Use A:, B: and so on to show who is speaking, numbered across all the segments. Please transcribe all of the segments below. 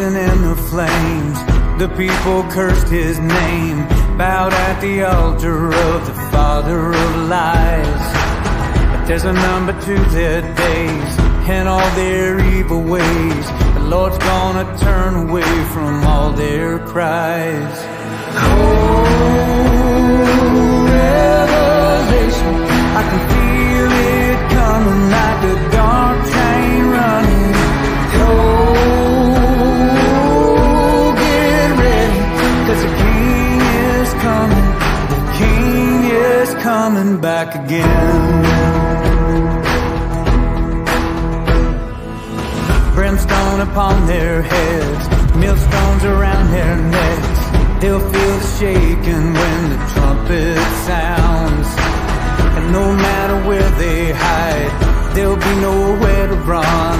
A: dancing in the flames. The people cursed his name, bowed at the altar of the father of lies. But there's a number to their days and all their evil ways. The Lord's gonna turn away from all their cries. Oh, revelation, I can feel it coming like a dark train running. Oh, get ready, 'cause the King is coming. The King is coming back again. Brimstone upon their heads, millstones around their necks. They'll feel the shaking when the trumpet sounds. And no matter where they hide, there'll be nowhere to run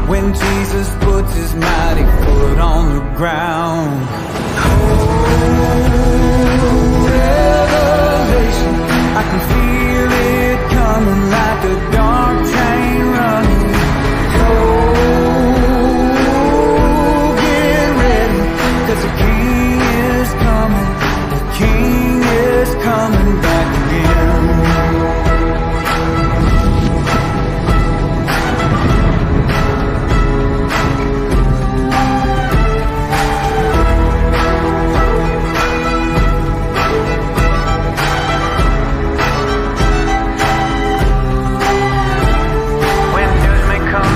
A: when Jesus puts his mighty foot on the ground. Oh, revelation, I can feel it coming like a dark train running. Oh, get ready, 'cause the King is coming. The King is coming back again.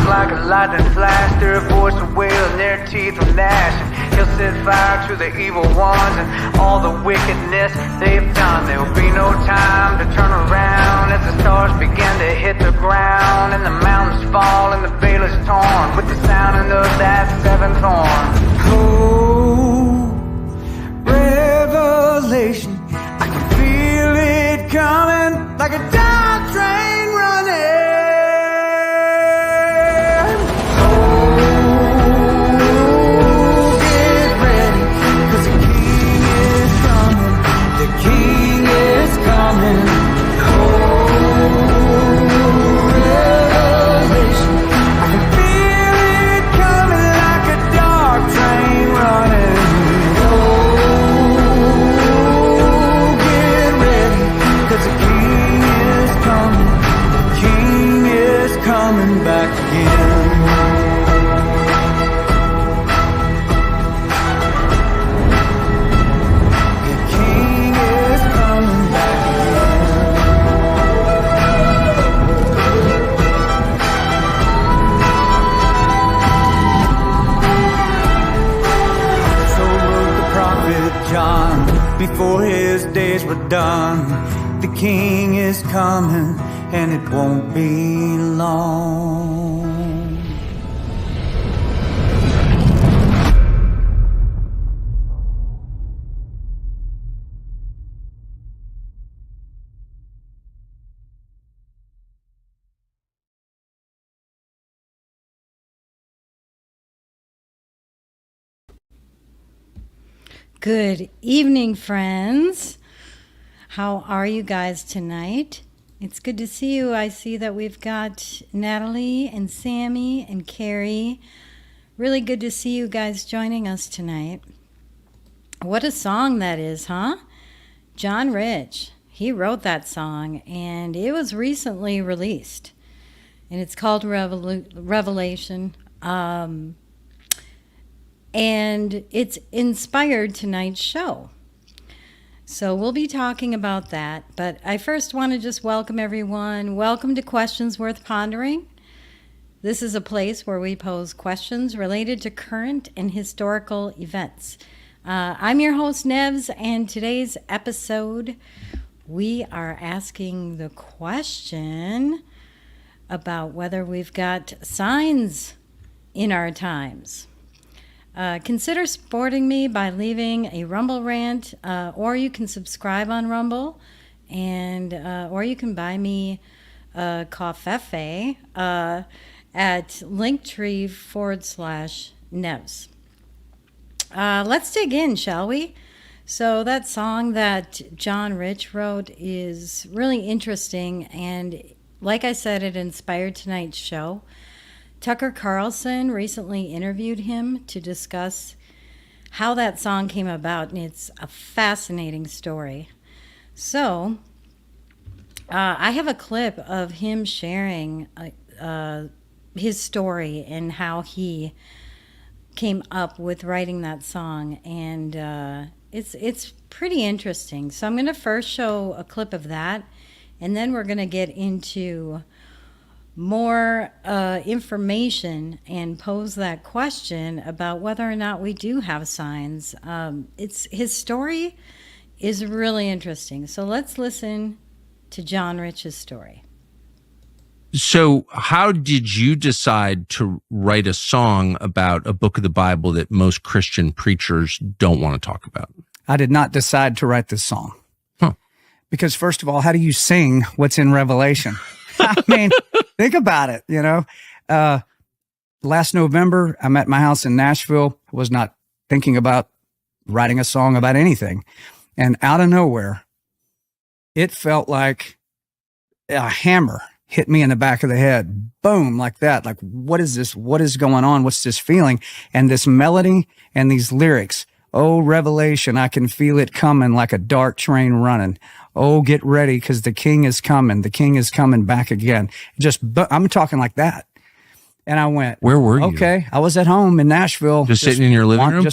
A: Like a lightning flash, their voice will wail and their teeth will gnash. And he'll set fire to the evil ones and all the wickedness they've done. There will be no time to turn around as the stars begin to hit the ground and the mountains fall and the veil is torn with the sounding of that seventh horn. Oh, revelation, I can feel it coming like a dark train running. The King is coming. Oh, revelation, I can feel it coming like a dark train running. Oh, get ready, 'cause the King is coming. The King is coming back again. John, before his days were done, the King is coming, and it won't be long.
B: Good evening, friends. How are you guys tonight? It's good to see you. I see that we've got Natalie and Sammy and Carrie. Really good to see you guys joining us tonight. What a song that is, huh? John Rich. He wrote that song, and it was recently released. And it's called Revelation. And it's inspired tonight's show. So we'll be talking about that. But I first want to just welcome everyone. Welcome to Questions Worth Pondering. This is a place where we pose questions related to current and historical events. I'm your host, Nevs, and today's episode, we are asking the question about whether we've got signs in our times. Consider supporting me by leaving a Rumble rant, or you can subscribe on Rumble, and or you can buy me a coffee at linktree/Nevs. Let's dig in, shall we? So that song that John Rich wrote is really interesting, and like I said, it inspired tonight's show. Tucker Carlson recently interviewed him to discuss how that song came about, and it's a fascinating story. So, I have a clip of him sharing his story and how he came up with writing that song, and it's pretty interesting. So I'm going to first show a clip of that, and then we're going to get into more information and pose that question about whether or not we do have signs. It's his story is really interesting. So let's listen to John Rich's story.
C: So how did you decide to write a song about a book of the Bible that most Christian preachers don't want to talk about?
D: I did not decide to write this song.
C: Huh.
D: Because first of all, how do you sing what's in Revelation? I mean, think about it, you know. Last November, I'm at my house in Nashville. I was not thinking about writing a song about anything. And out of nowhere, it felt like a hammer hit me in the back of the head. Boom, like that. Like, what is this? What is going on? What's this feeling? And this melody and these lyrics. Oh, Revelation, I can feel it coming like a dark train running. Oh, get ready because the king is coming. The king is coming back again. I'm talking like that. And I went,
C: where were you?
D: Okay. I was at home in Nashville.
C: Just sitting in your living room?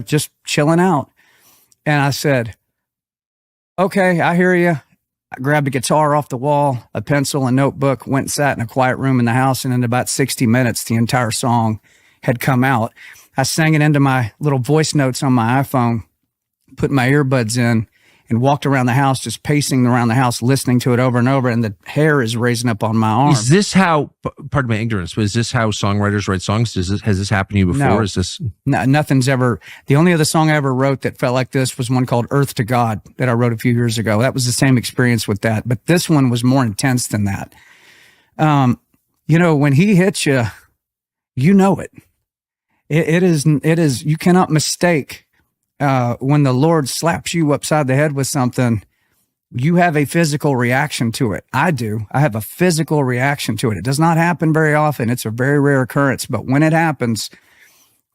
D: Just chilling out. And I said, okay, I hear you. I grabbed a guitar off the wall, a pencil, a notebook, went and sat in a quiet room in the house. And in about 60 minutes, the entire song had come out. I sang it into my little voice notes on my iPhone, put my earbuds in, and walked around the house, just pacing around the house, listening to it over and over. And the hair is raising up on my arm.
C: Is this how, pardon my ignorance, but is this how songwriters write songs? Has this happened to you before?
D: No.
C: Is this?
D: No, nothing's ever. The only other song I ever wrote that felt like this was one called Earth to God that I wrote a few years ago. That was the same experience with that. But this one was more intense than that. You know, when he hits you, you know it. It is, you cannot mistake when the Lord slaps you upside the head with something. You have a physical reaction to it. I do. I have a physical reaction to it. It does not happen very often. It's a very rare occurrence. But when it happens,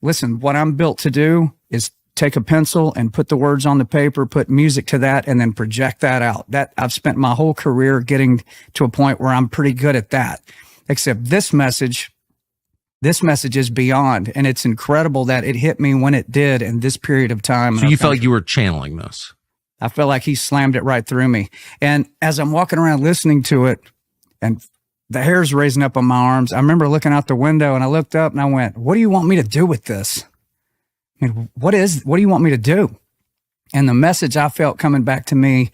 D: listen, what I'm built to do is take a pencil and put the words on the paper, put music to that, and then project that out. That I've spent my whole career getting to a point where I'm pretty good at that. Except this message is beyond, and it's incredible that it hit me when it did in this period of time.
C: So you felt like you were channeling this?
D: I felt like he slammed it right through me. And as I'm walking around listening to it, and the hair's raising up on my arms, I remember looking out the window, and I looked up and I went, what do you want me to do with this? I mean, what do you want me to do? And the message I felt coming back to me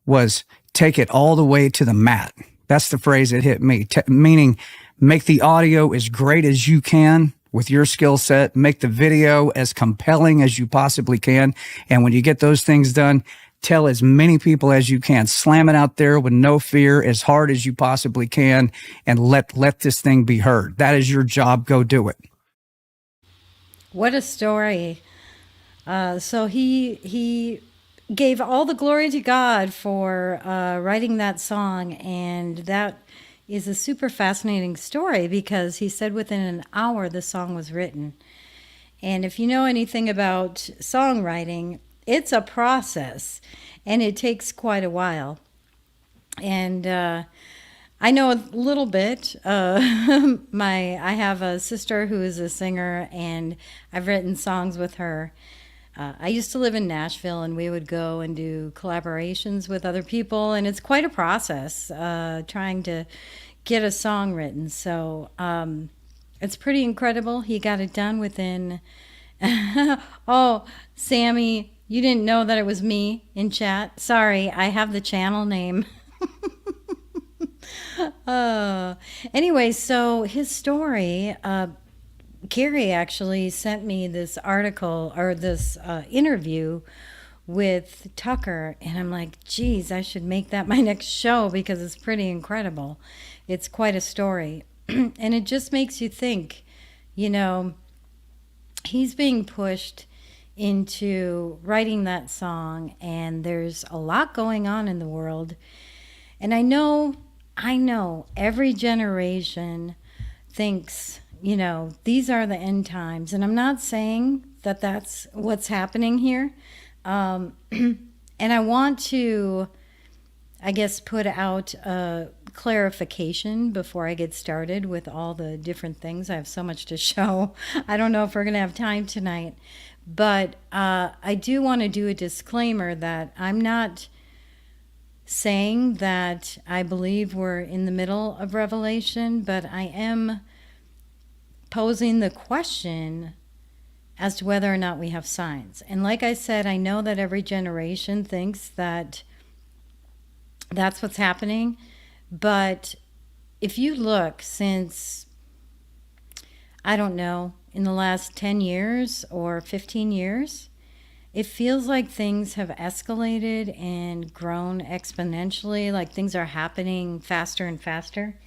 D: was, take it all the way to the mat. That's the phrase that hit me, meaning make the audio as great as you can with your skill set, make the video as compelling as you possibly can. And when you get those things done, tell as many people as you can, slam it out there with no fear, as hard as you possibly can, and let this thing be heard. That is your job. Go do it.
B: What a story. So he gave all the glory to God for writing that song, and that is a super fascinating story because he said within an hour the song was written. And if you know anything about songwriting, it's a process, and it takes quite a while. And I know a little bit. I have a sister who is a singer, and I've written songs with her. I used to live in Nashville, and we would go and do collaborations with other people, and it's quite a process trying to get a song written. So it's pretty incredible. He got it done within... Oh, Sammy, you didn't know that it was me in chat. Sorry, I have the channel name. Anyway, so his story... Carrie actually sent me this article or this interview with Tucker, and I'm like, geez, I should make that my next show because it's pretty incredible. It's quite a story. And it just makes you think, you know, he's being pushed into writing that song, and there's a lot going on in the world. And I know every generation thinks, these are the end times. And I'm not saying that that's what's happening here. And I want to, I guess, put out a clarification before I get started with all the different things. I have so much to show. I don't know if we're going to have time tonight. But I do want to do a disclaimer that I'm not saying that I believe we're in the middle of Revelation, but I am posing the question as to whether or not we have signs. And like I said, I know that every generation thinks that that's what's happening. But if you look since, I don't know, in the last 10 years or 15 years, it feels like things have escalated and grown exponentially, like things are happening faster and faster.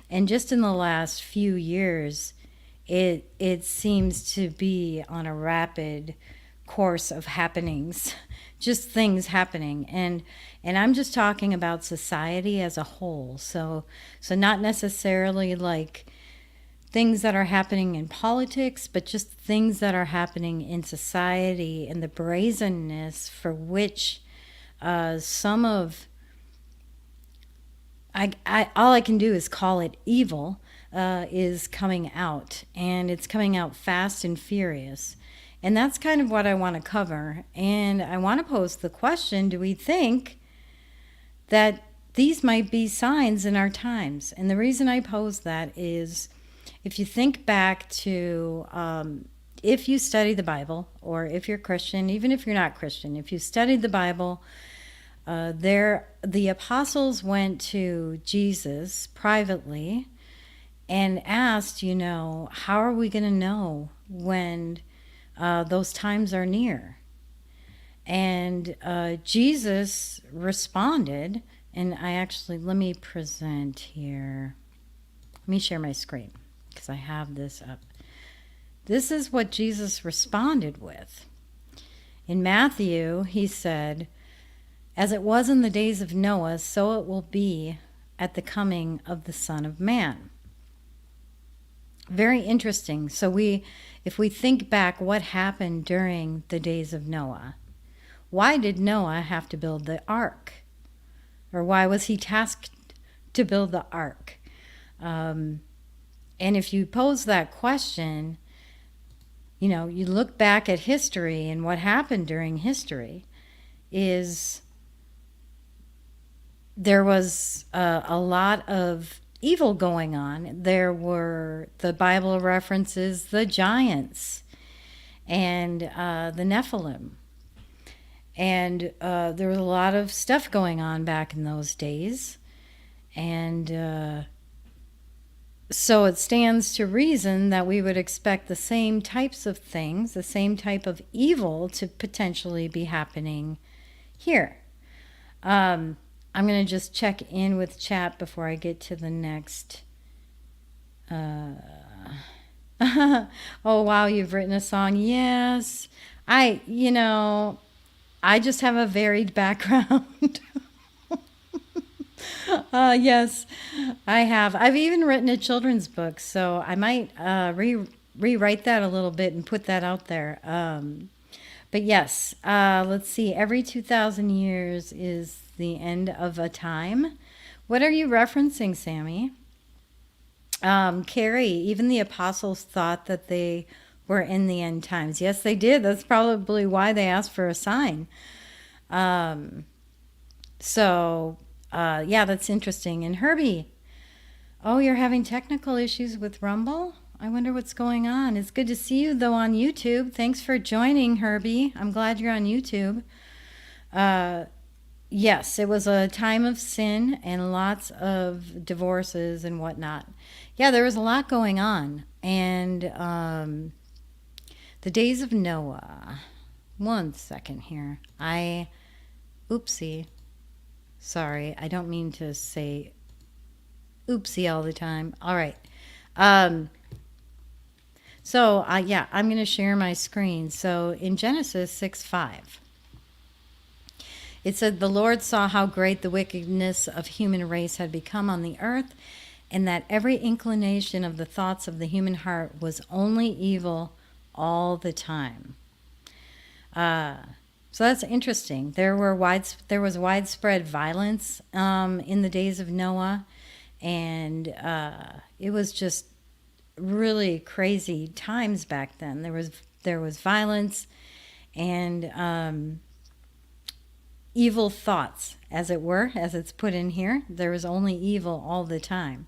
B: And just in the last few years, it seems to be on a rapid course of happenings, just things happening. And I'm just talking about society as a whole. So not necessarily like things that are happening in politics, but just things that are happening in society and the brazenness for which some of, all I can do is call it evil, is coming out. And it's coming out fast and furious. And that's kind of what I want to cover. And I want to pose the question, do we think that these might be signs in our times? And the reason I pose that is, if you think back to, if you study the Bible, or if you're Christian, even if you're not Christian, if you studied the Bible, the apostles went to Jesus privately and asked, how are we going to know when those times are near? And Jesus responded, and let me present here. Let me share my screen, because I have this up. This is what Jesus responded with. In Matthew, he said, "As it was in the days of Noah, so it will be at the coming of the Son of Man." Very interesting. So if we think back what happened during the days of Noah, why did Noah have to build the ark? Or why was he tasked to build the ark? And if you pose that question, you look back at history, and what happened during history is there was a lot of evil going on. There were, the Bible references the giants and the Nephilim. And there was a lot of stuff going on back in those days. And so it stands to reason that we would expect the same types of things, the same type of evil to potentially be happening here. I'm going to just check in with chat before I get to the next. Oh, wow, you've written a song. Yes. I just have a varied background. Yes, I have. I've even written a children's book, so I might rewrite that a little bit and put that out there. But yes, let's see. Every 2,000 years is the end of a time. What are you referencing, Sammy? Carrie, even the apostles thought that they were in the end times. Yes, they did. That's probably why they asked for a sign. Yeah, that's interesting. And Herbie, oh, you're having technical issues with Rumble? I wonder what's going on. It's good to see you, though, on YouTube. Thanks for joining, Herbie. I'm glad you're on YouTube. Yes, it was a time of sin and lots of divorces and whatnot. Yeah, there was a lot going on. And the days of Noah. One second here. Oopsie. Sorry, I don't mean to say oopsie all the time. All right. I'm going to share my screen. So in Genesis 6:5, it said, "The Lord saw how great the wickedness of human race had become on the earth, and that every inclination of the thoughts of the human heart was only evil all the time. So that's interesting. There was widespread violence in the days of Noah, and it was just really crazy times back then. There was violence and evil thoughts, as it were, as it's put in here. There was only evil all the time.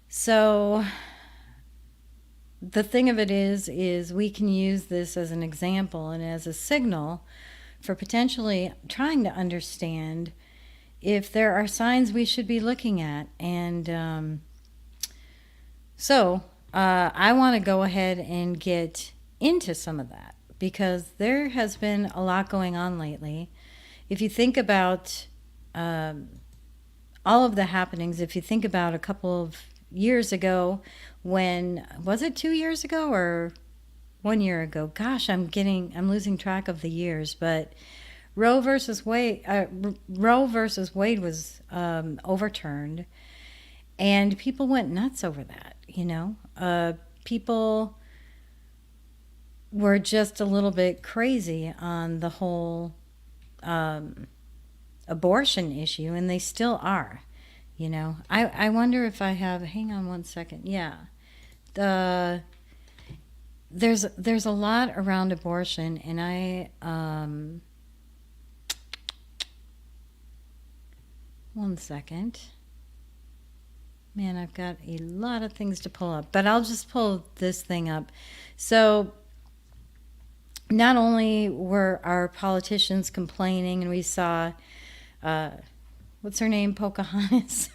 B: So the thing of it is we can use this as an example and as a signal for potentially trying to understand if there are signs we should be looking at. And so I want to go ahead and get into some of that, because there has been a lot going on lately. If you think about all of the happenings, if you think about a couple of years ago, when was it 2 years ago or 1 year ago? Gosh, I'm losing track of the years. But Roe versus Wade was overturned, and people went nuts over that. People were just a little bit crazy on the whole abortion issue, and they still are. I wonder if I have, hang on one second. Yeah. There's a lot around abortion, and one second. Man, I've got a lot of things to pull up, but I'll just pull this thing up. So not only were our politicians complaining, and we saw what's her name, Pocahontas,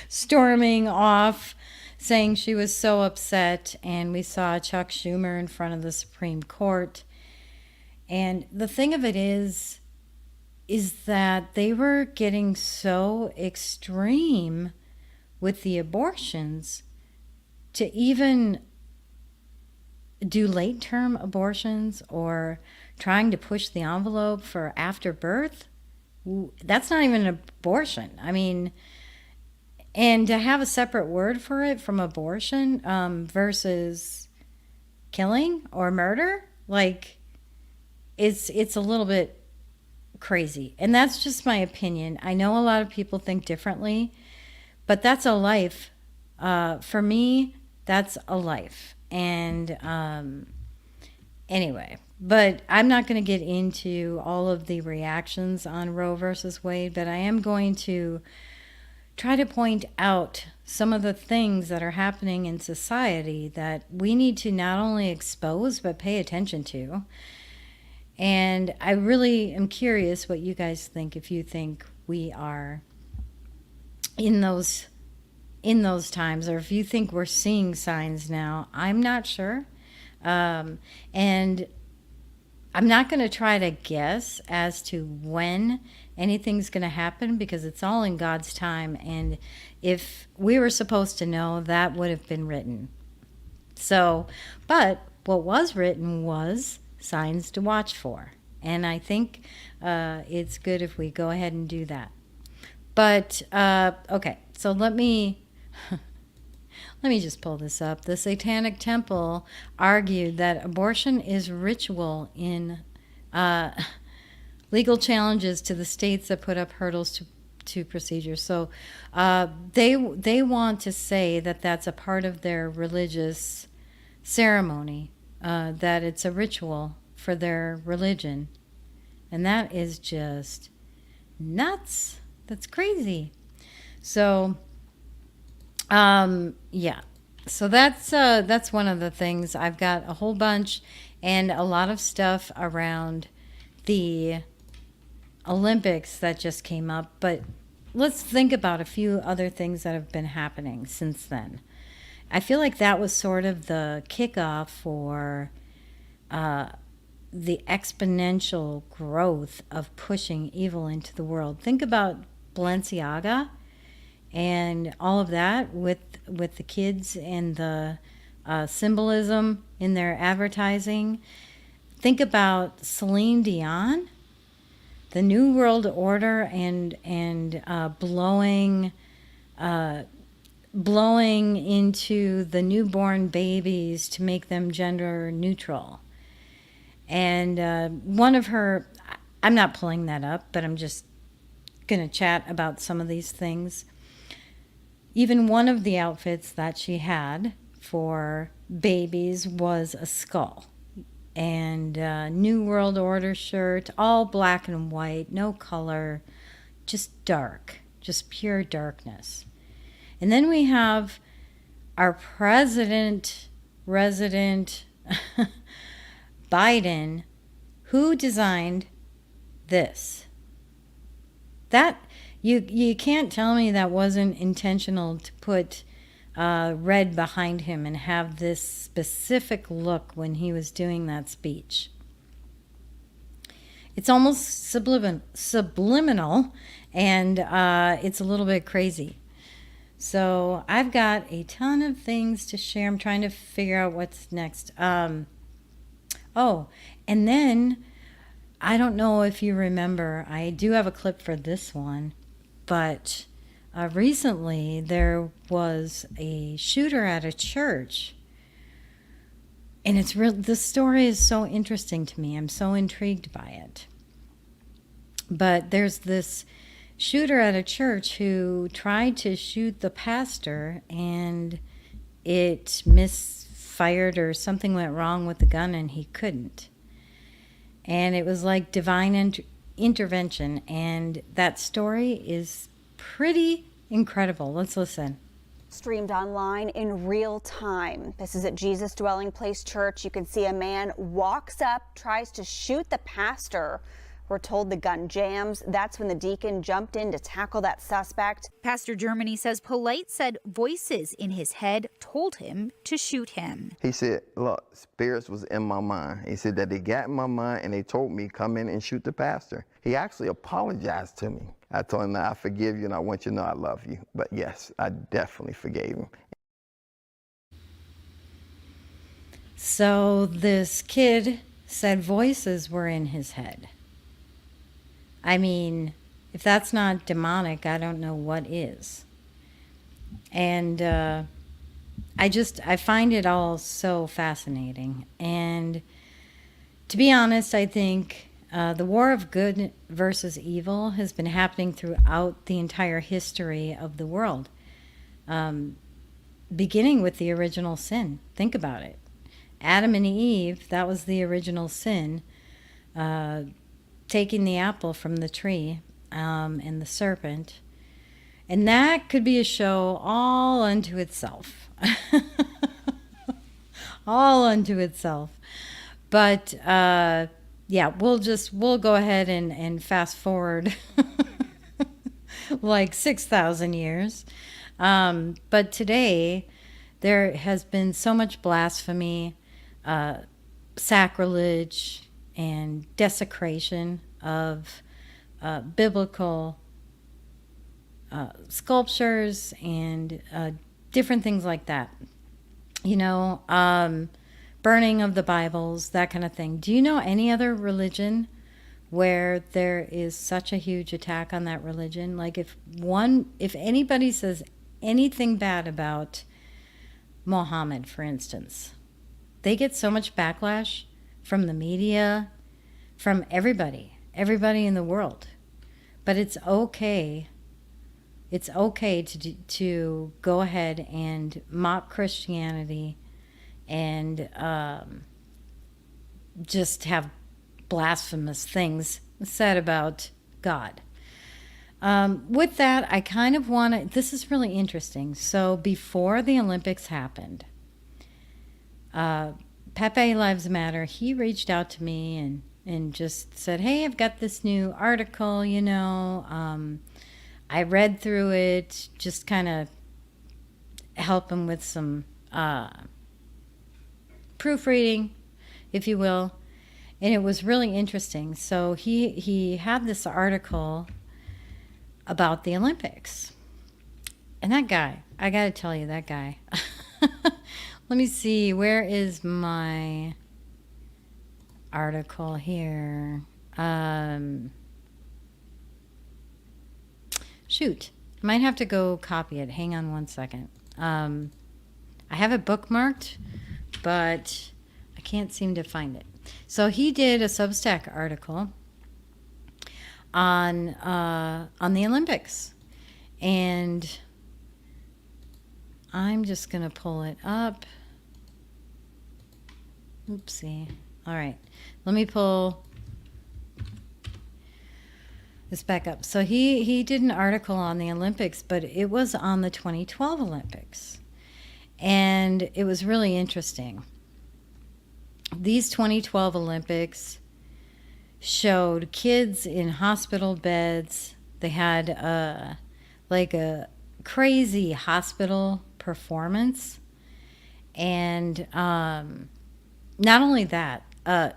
B: storming off, saying she was so upset, and we saw Chuck Schumer in front of the Supreme Court. And the thing of it is that they were getting so extreme with the abortions to even do late-term abortions or trying to push the envelope for after birth. That's not even an abortion. I mean, and to have a separate word for it from abortion versus killing or murder, like, it's a little bit crazy. And that's just my opinion. I know a lot of people think differently, but that's a life. For me, that's a life. And anyway, but I'm not going to get into all of the reactions on Roe versus Wade, but I am going to try to point out some of the things that are happening in society that we need to not only expose, but pay attention to. And I really am curious what you guys think, if you think we are in those times, or if you think we're seeing signs now. I'm not sure. And I'm not going to try to guess as to when anything's going to happen, because it's all in God's time. And if we were supposed to know, that would have been written. So, but what was written was signs to watch for. And I think it's good if we go ahead and do that. But, okay, so let me just pull this up. The Satanic Temple argued that abortion is ritual in legal challenges to the states that put up hurdles to procedures. So they want to say that that's a part of their religious ceremony, that it's a ritual for their religion. And that is just nuts. That's crazy. So yeah. So that's one of the things. I've got a whole bunch and a lot of stuff around the Olympics that just came up, but let's think about a few other things that have been happening since then. I feel like that was sort of the kickoff for the exponential growth of pushing evil into the world. Think about Balenciaga and all of that with the kids and the symbolism in their advertising. Think about Celine Dion, the New World Order, and blowing blowing into the newborn babies to make them gender neutral. And one of her, I'm not pulling that up, but I'm just going to chat about some of these things. Even one of the outfits that she had for babies was a skull. And New World Order shirt, all black and white, no color, just dark, just pure darkness. And then we have our resident Biden, who designed this. That you can't tell me that wasn't intentional to put red behind him and have this specific look when he was doing that speech. It's almost subliminal, and it's a little bit crazy. So I've got a ton of things to share. I'm trying to figure out what's next. Oh, and then I don't know if you remember, I do have a clip for this one, but recently there was a shooter at a church, and it's real. The story is so interesting to me. I'm so intrigued by it. But there's this shooter at a church who tried to shoot the pastor, and it misfired or something went wrong with the gun, and he couldn't. And it was like divine intervention, and that story is pretty incredible. Let's listen.
E: Streamed online in real time. This is at Jesus Dwelling Place Church. You can see a man walks up, tries to shoot the pastor. We're told the gun jams. That's when the deacon jumped in to tackle that suspect.
F: Pastor Germany says Polite said voices in his head told him to shoot him.
G: He said, look, spirits was in my mind. He said that they got in my mind and they told me come in and shoot the pastor. He actually apologized to me. I told him that I forgive you and I want you to know I love you. But yes, I definitely forgave him.
B: So this kid said voices were in his head. I mean, if that's not demonic, I don't know what is. And I find it all so fascinating. And to be honest, I think the war of good versus evil has been happening throughout the entire history of the world, beginning with the original sin. Think about it. Adam and Eve, that was the original sin. Taking the apple from the tree and the serpent. And that could be a show all unto itself. All unto itself. But yeah, we'll go ahead and fast forward like 6,000 years. But today there has been so much blasphemy, sacrilege, and desecration of biblical sculptures and different things like that. You know, burning of the Bibles, that kind of thing. Do you know any other religion where there is such a huge attack on that religion? Like if anybody says anything bad about Muhammad, for instance, they get so much backlash from the media, from everybody in the world. But it's okay. It's okay to go ahead and mock Christianity and just have blasphemous things said about God. With that, I kind of want to, this is really interesting. So before the Olympics happened, Pepe Lives Matter, he reached out to me and just said, hey, I've got this new article, you know. I read through it, just kind of help him with some proofreading, if you will. And it was really interesting. So he had this article about the Olympics. And that guy, I got to tell you, that guy. Let me see, where is my article here? Shoot, Might have to go copy it. Hang on one second. I have it bookmarked, but I can't seem to find it. So he did a Substack article on the Olympics, and I'm just gonna pull it up. Oopsie. All right, let me pull this back up. So he did an article on the Olympics, but it was on the 2012 Olympics, and it was really interesting. These 2012 Olympics showed kids in hospital beds. They had like a crazy hospital performance, and not only that,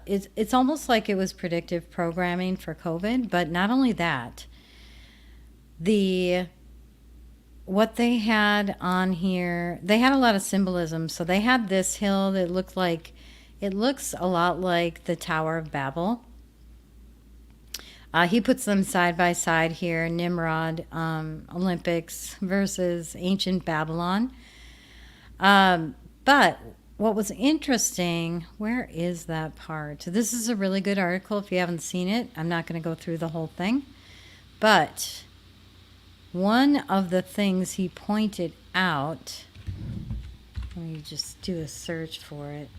B: it's almost like it was predictive programming for COVID. But not only that, what they had on here, they had a lot of symbolism. So they had this hill that looks a lot like the Tower of Babel. He puts them side by side here, Nimrod Olympics versus ancient Babylon. But what was interesting, where is that part? This is a really good article. If you haven't seen it, I'm not going to go through the whole thing. But one of the things he pointed out, let me just do a search for it.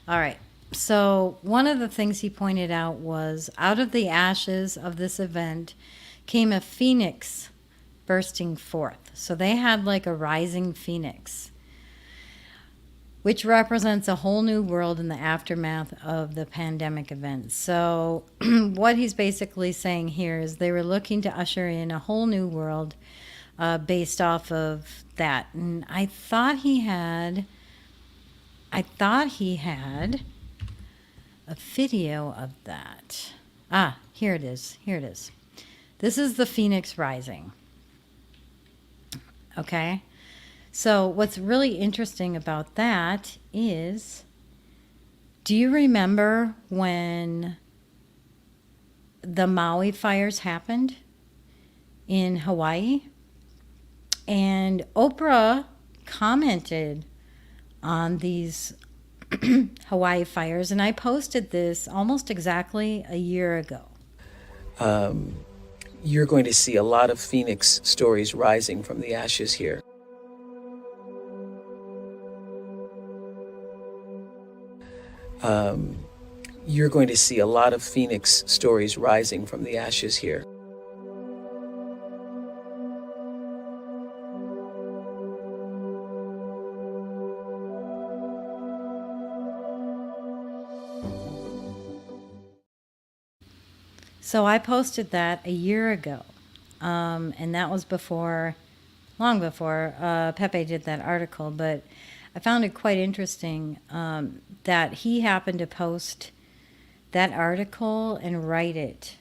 B: All right. So one of the things he pointed out was, out of the ashes of this event came a phoenix bursting forth. So they had like a rising phoenix, which represents a whole new world in the aftermath of the pandemic event. So what he's basically saying here is they were looking to usher in a whole new world based off of that. And I thought he had a video of that. Here it is. This is the phoenix rising. Okay. So what's really interesting about that is, do you remember when the Maui fires happened in Hawaii? And Oprah commented on these Hawaii fires, and I posted this almost exactly a year ago.
H: You're going to see a lot of phoenix stories rising from the ashes here. You're going to see a lot of phoenix stories rising from the ashes here.
B: So I posted that a year ago, and that was long before Pepe did that article, but I found it quite interesting that he happened to post that article and write it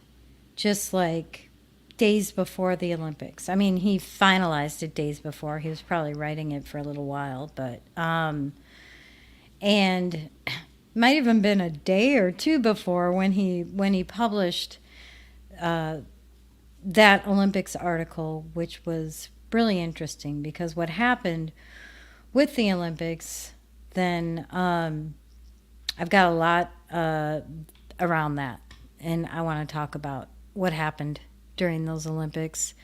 B: just like days before the Olympics. I mean, he finalized it days before. He was probably writing it for a little while, but and might even been a day or two before when he published that Olympics article, which was really interesting, because what happened with the Olympics, then I've got a lot around that, and I want to talk about what happened during those Olympics.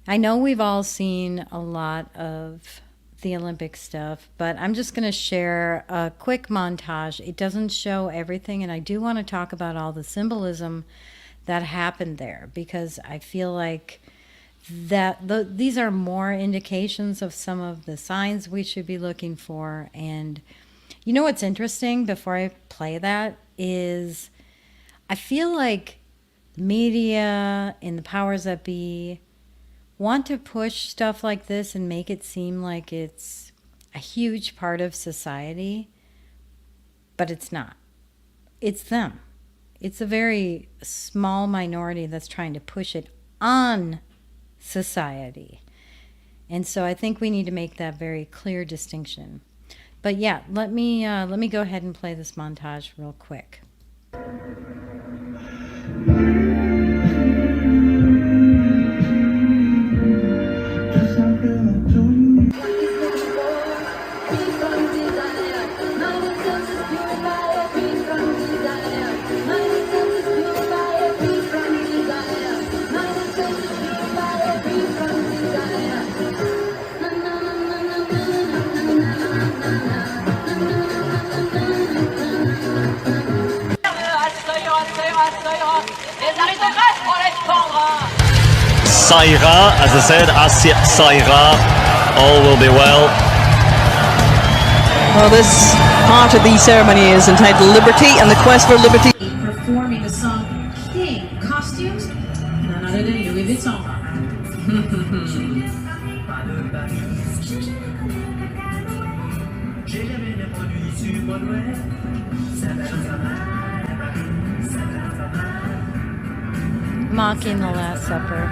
B: I know we've all seen a lot of the Olympic stuff, but I'm just going to share a quick montage. It doesn't show everything, and I do want to talk about all the symbolism that happened there, because I feel like these are more indications of some of the signs we should be looking for. And you know what's interesting, before I play that, is I feel like media and the powers that be want to push stuff like this and make it seem like it's a huge part of society, but it's not. It's them. It's a very small minority that's trying to push it on society. And so I think we need to make that very clear distinction. But yeah, let me go ahead and play this montage real quick.
I: Saira, as I said, Asya Saira, all will be well.
J: Well, this part of the ceremony is entitled Liberty and the Quest for Liberty.
K: Performing the song King. Costumes? None other than Louis Vuitton.
B: Mocking the Last Supper.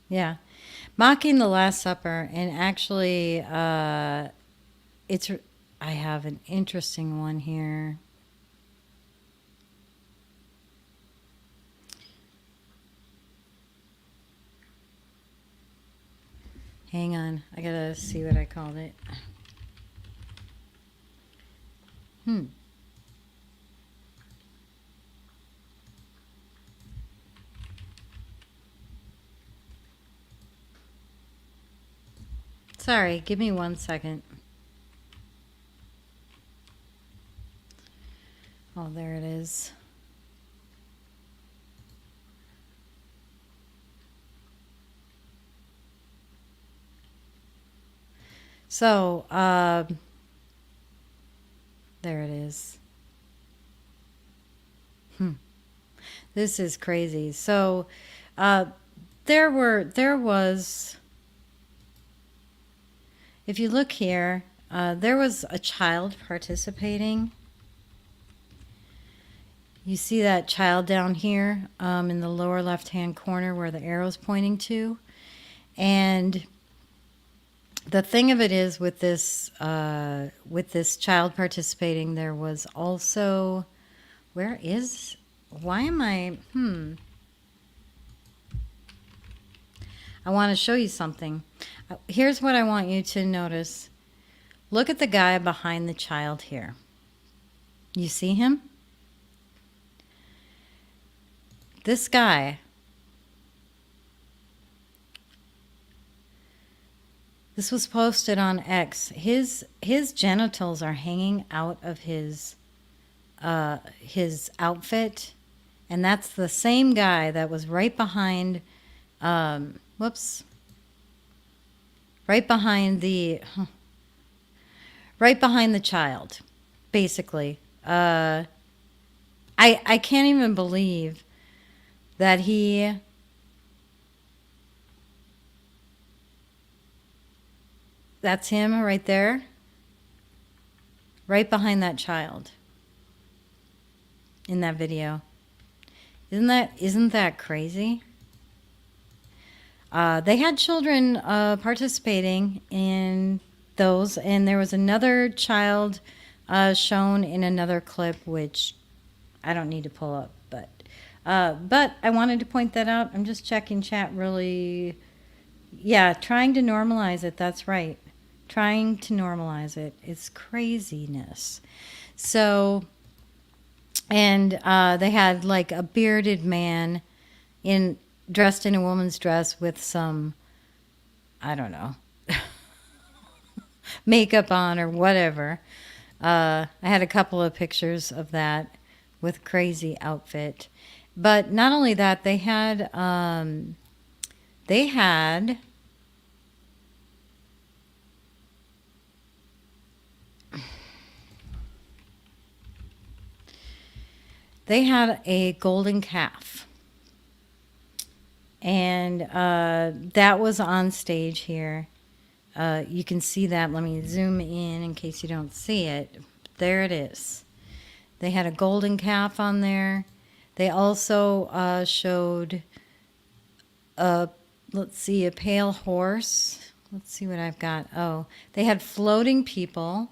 B: Yeah. Mocking the Last Supper. And actually, I have an interesting one here. Hang on. I gotta see what I called it. Sorry, give me 1 second. Oh, there it is. So, there it is. This is crazy. So, there was, if you look here, there was a child participating. You see that child down here in the lower left-hand corner where the arrow's pointing to. And the thing of it is with this child participating, there was also, why am I, I want to show you something. Here's what I want you to notice. Look at the guy behind the child here. You see him? This guy, this was posted on X. His genitals are hanging out of his outfit, and that's the same guy that was right behind, right behind the child, basically. I can't even believe that that's him right there, right behind that child in that video. Isn't that crazy? They had children participating in those, and there was another child shown in another clip, which I don't need to pull up, but I wanted to point that out. I'm just checking chat really. Yeah, trying to normalize it. That's right. Trying to normalize it. It's craziness. So, and they had like a bearded man dressed in a woman's dress with some, I don't know, makeup on or whatever. I had a couple of pictures of that with crazy outfit. But not only that, they had a golden calf, and that was on stage here. You can see that. Let me zoom in case you don't see it. There it is. They had a golden calf on there. They also showed let's see, a pale horse. Let's see what I've got. Oh, they had floating people.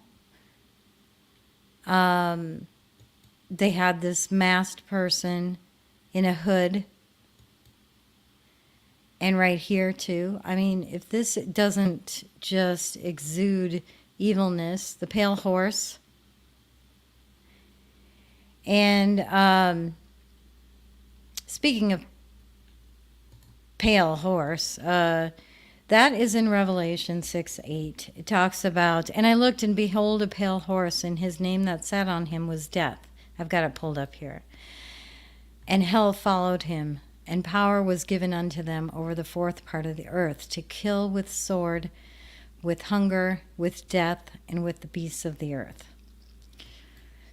B: They had this masked person in a hood. And right here too. I mean, if this doesn't just exude evilness, the pale horse. And speaking of pale horse, that is in Revelation 6:8. It talks about, and I looked, and behold, a pale horse, and his name that sat on him was Death. I've got it pulled up here. And hell followed him, and power was given unto them over the fourth part of the earth, to kill with sword, with hunger, with death, and with the beasts of the earth.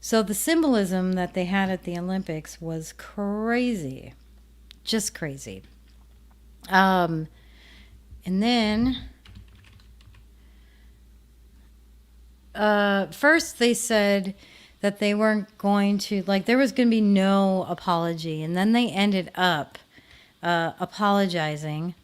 B: So the symbolism that they had at the Olympics was crazy. Just crazy. And then first they said that they weren't going to, like, there was going to be no apology. And then they ended up apologizing.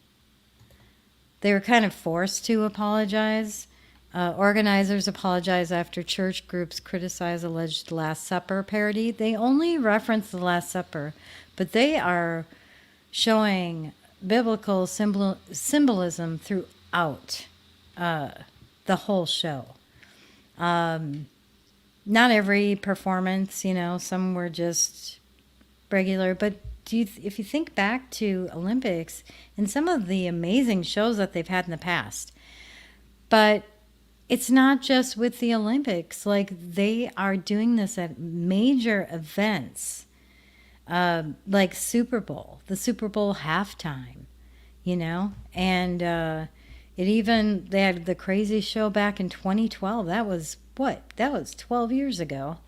B: They were kind of forced to apologize. Organizers apologized after church groups criticized alleged Last Supper parody. They only reference the Last Supper, but they are showing biblical symbolism throughout the whole show. Not every performance, you know, some were just regular, but if you think back to Olympics and some of the amazing shows that they've had in the past, but it's not just with the Olympics. Like, they are doing this at major events, like Super Bowl, the Super Bowl halftime, you know, and they had the crazy show back in 2012. That was 12 years ago.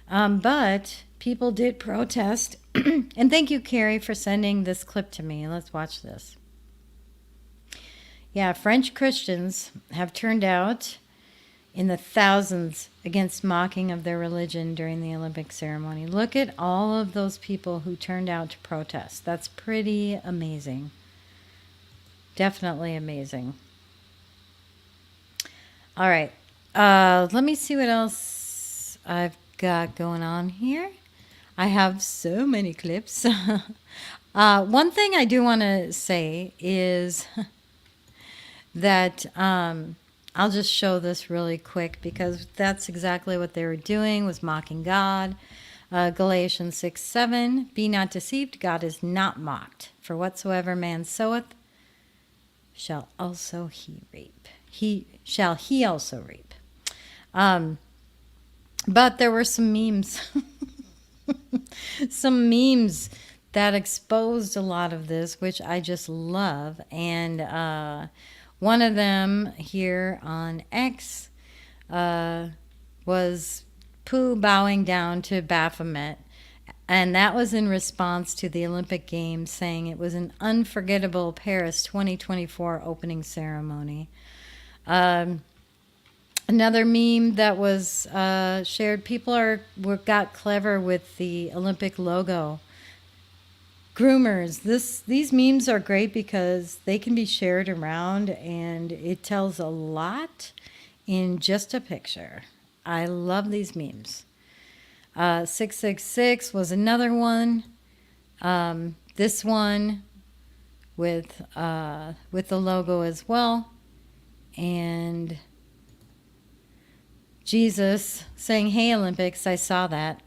B: But people did protest. And thank you, Carrie, for sending this clip to me. Let's watch this. Yeah, French Christians have turned out in the thousands against mocking of their religion during the Olympic ceremony. Look at all of those people who turned out to protest. That's pretty amazing. Definitely amazing. All right. Let me see what else I've got going on here. I have so many clips. One thing I do want to say is that I'll just show this really quick, because that's exactly what they were doing, was mocking God. Galatians 6:7, be not deceived, God is not mocked. For whatsoever man soweth, shall also he reap. He also reap. But there were some memes. Some memes that exposed a lot of this, which I just love. And one of them here on X was Pooh bowing down to Baphomet. And that was in response to the Olympic Games, saying it was an unforgettable Paris 2024 opening ceremony. Another meme that was shared, people got clever with the Olympic logo. Groomers, these memes are great because they can be shared around and it tells a lot in just a picture. I love these memes. 666 was another one. This one with the logo as well. And Jesus saying, hey, Olympics, I saw that.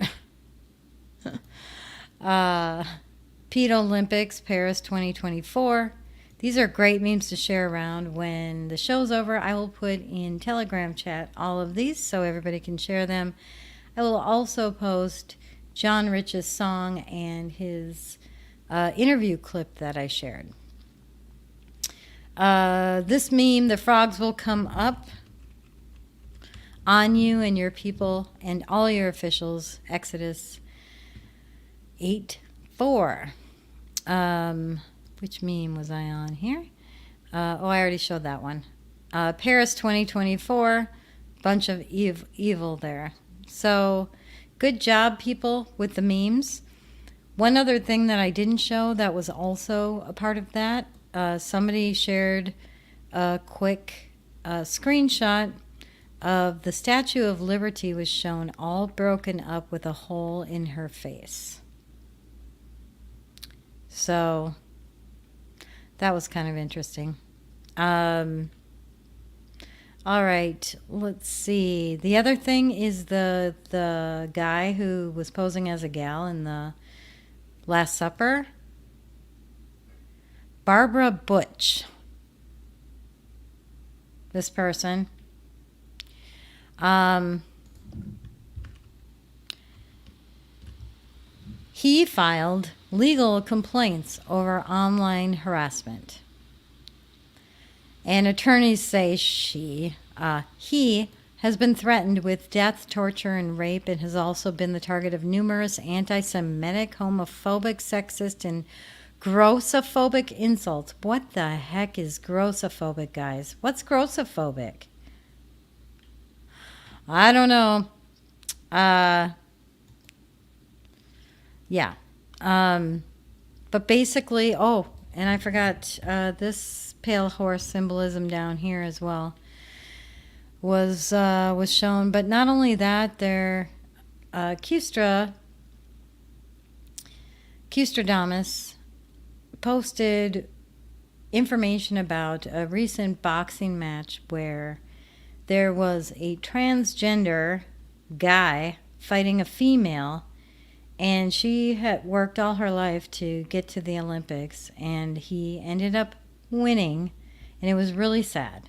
B: Pete Olympics, Paris 2024. These are great memes to share around. When the show's over, I will put in Telegram chat all of these so everybody can share them. I will also post John Rich's song and his interview clip that I shared. This meme, the frogs will come up on you and your people and all your officials, Exodus 8:4. Which meme was I on here? I already showed that one. Paris 2024, bunch of evil there. So good job, people, with the memes. One other thing that I didn't show that was also a part of that, somebody shared a quick screenshot of the Statue of Liberty was shown all broken up with a hole in her face. So that was kind of interesting. All right, let's see. The other thing is the guy who was posing as a gal in the Last Supper. Barbara Butch. This person. he filed legal complaints over online harassment. And attorneys say he has been threatened with death, torture, and rape, and has also been the target of numerous anti-Semitic, homophobic, sexist, and grossophobic insults. What the heck is grossophobic, guys? What's grossophobic? I don't know. Yeah. But basically, oh, and I forgot this pale horse symbolism down here as well was shown. But not only that, there Custradamus posted information about a recent boxing match where there was a transgender guy fighting a female, and she had worked all her life to get to the Olympics, and he ended up winning, and it was really sad.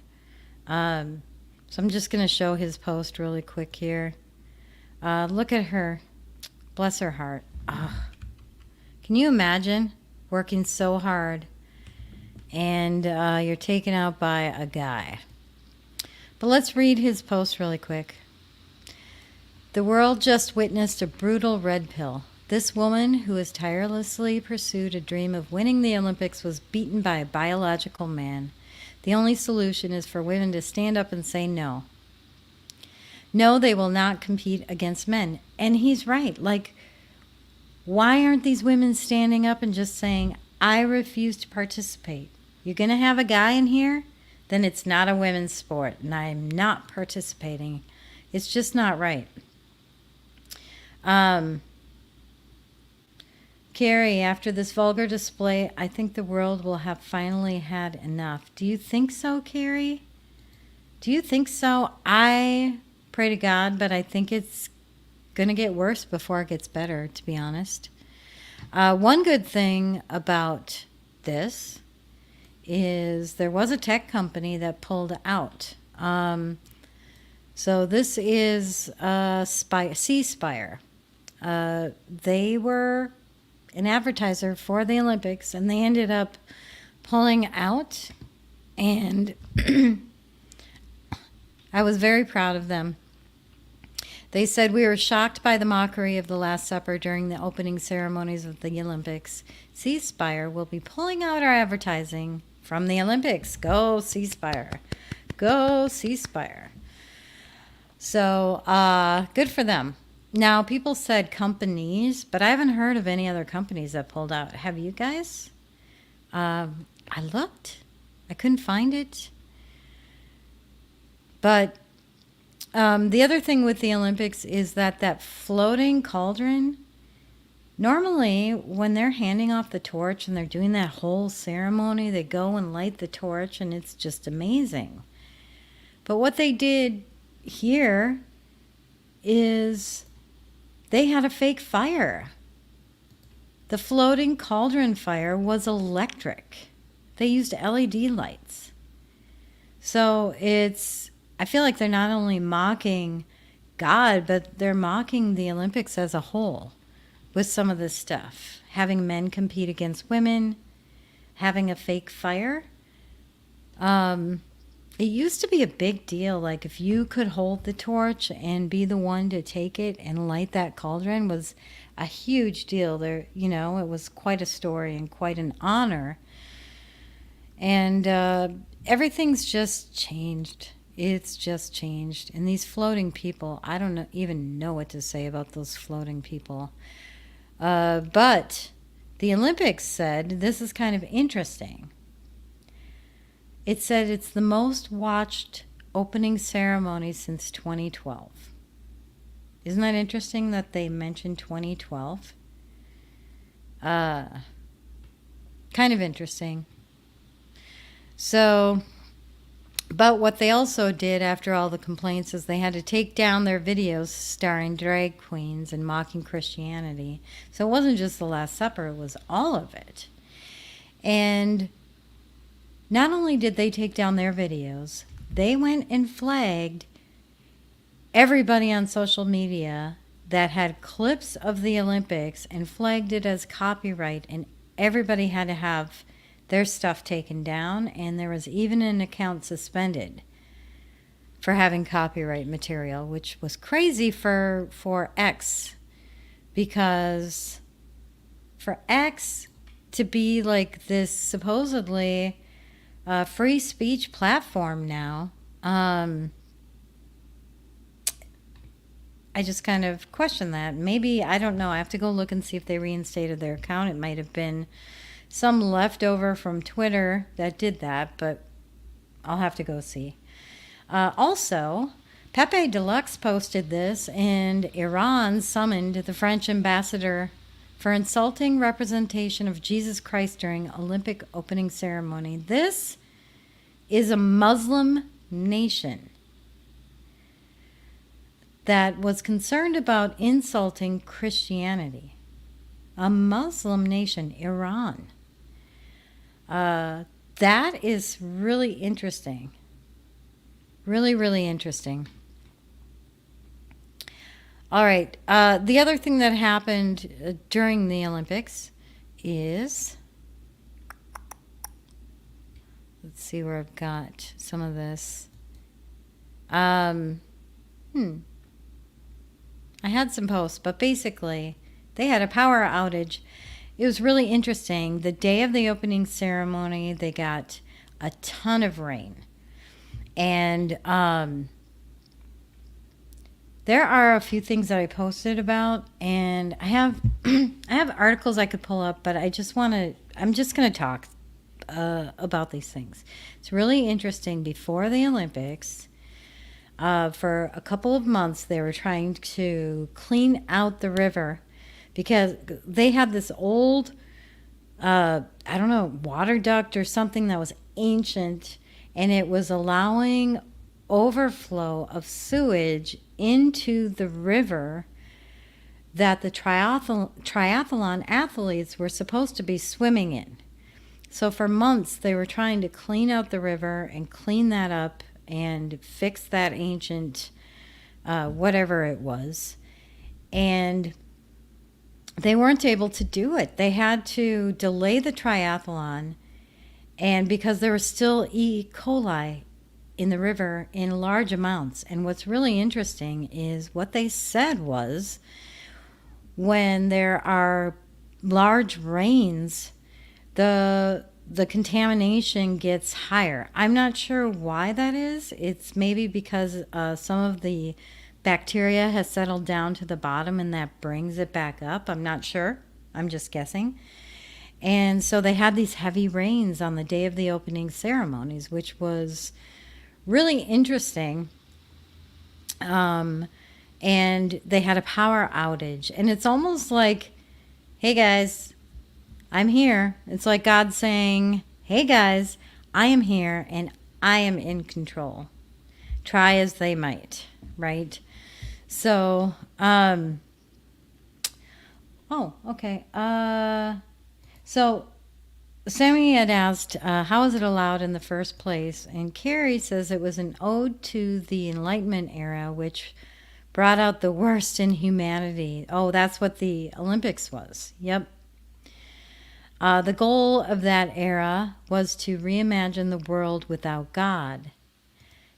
B: So I'm just going to show his post really quick here. Look at her. Bless her heart. Can you imagine working so hard and you're taken out by a guy? But let's read his post really quick. The world just witnessed a brutal red pill. This woman, who has tirelessly pursued a dream of winning the Olympics, was beaten by a biological man. The only solution is for women to stand up and say no. No, they will not compete against men. And he's right. Like, why aren't these women standing up and just saying, I refuse to participate? You're going to have a guy in here? Then it's not a women's sport, and I'm not participating. It's just not right. Carrie, after this vulgar display, I think the world will have finally had enough. Do you think so, Carrie? Do you think so? I pray to God, but I think it's going to get worse before it gets better, to be honest. One good thing about this is there was a tech company that pulled out. So this is C-Spire. They were an advertiser for the Olympics, and they ended up pulling out, and I was very proud of them. They said, we were shocked by the mockery of the Last Supper during the opening ceremonies of the Olympics. C-Spire will be pulling out our advertising from the Olympics. Go C-Spire. Go C-Spire. So good for them. Now, people said companies, but I haven't heard of any other companies that pulled out. Have you guys? I looked. I couldn't find it. But the other thing with the Olympics is that floating cauldron, normally when they're handing off the torch and they're doing that whole ceremony, they go and light the torch, and it's just amazing. But what they did here is they had a fake fire. The floating cauldron fire was electric. They used LED lights. So I feel like they're not only mocking God, but they're mocking the Olympics as a whole with some of this stuff. Having men compete against women, having a fake fire. It used to be a big deal. Like, if you could hold the torch and be the one to take it and light that cauldron was a huge deal. There, it was quite a story and quite an honor. And everything's just changed. It's just changed. And these floating people, I don't even know what to say about those floating people. But the Olympics said, this is kind of interesting. It said it's the most watched opening ceremony since 2012. Isn't that interesting that they mentioned 2012? Kind of interesting. So, but what they also did after all the complaints is they had to take down their videos starring drag queens and mocking Christianity. So it wasn't just the Last Supper, it was all of it. And not only did they take down their videos, they went and flagged everybody on social media that had clips of the Olympics and flagged it as copyright, and everybody had to have their stuff taken down, and there was even an account suspended for having copyright material, which was crazy for X, because for X to be like this supposedly free speech platform now, I just kind of question that. Maybe, I don't know, I have to go look and see if they reinstated their account. It might have been some leftover from Twitter that did that, but I'll have to go see. Also, Pepe Deluxe posted this, and Iran summoned the French ambassador for insulting representation of Jesus Christ during Olympic opening ceremony. This is a Muslim nation that was concerned about insulting Christianity. A Muslim nation, Iran. That is really interesting. Really, really interesting. All right. The other thing that happened during the Olympics is, let's see where I've got some of this. I had some posts, but basically they had a power outage. It was really interesting. The day of the opening ceremony, they got a ton of rain. And there are a few things that I posted about, and I have I have articles I could pull up, but I'm just going to talk about these things. It's really interesting. Before the Olympics, for a couple of months, they were trying to clean out the river because they had this old, water duct or something that was ancient, and it was allowing overflow of sewage into the river that the triathlon athletes were supposed to be swimming in. So for months, they were trying to clean out the river and clean that up and fix that ancient whatever it was. And they weren't able to do it. They had to delay the triathlon, and because there was still E. coli in the river in large amounts. And what's really interesting is what they said was, when there are large rains, the contamination gets higher. I'm not sure why that is. It's maybe because some of the bacteria has settled down to the bottom and that brings it back up. I'm not sure. I'm just guessing. And so they had these heavy rains on the day of the opening ceremonies, which was really interesting. And they had a power outage. And it's almost like, hey guys, I'm here. It's like God saying, hey guys, I am here and I am in control. Try as they might, right? So, okay. So Sammy had asked, how is it allowed in the first place? And Carrie says it was an ode to the Enlightenment era, which brought out the worst in humanity. Oh, that's what the Olympics was. Yep. The goal of that era was to reimagine the world without God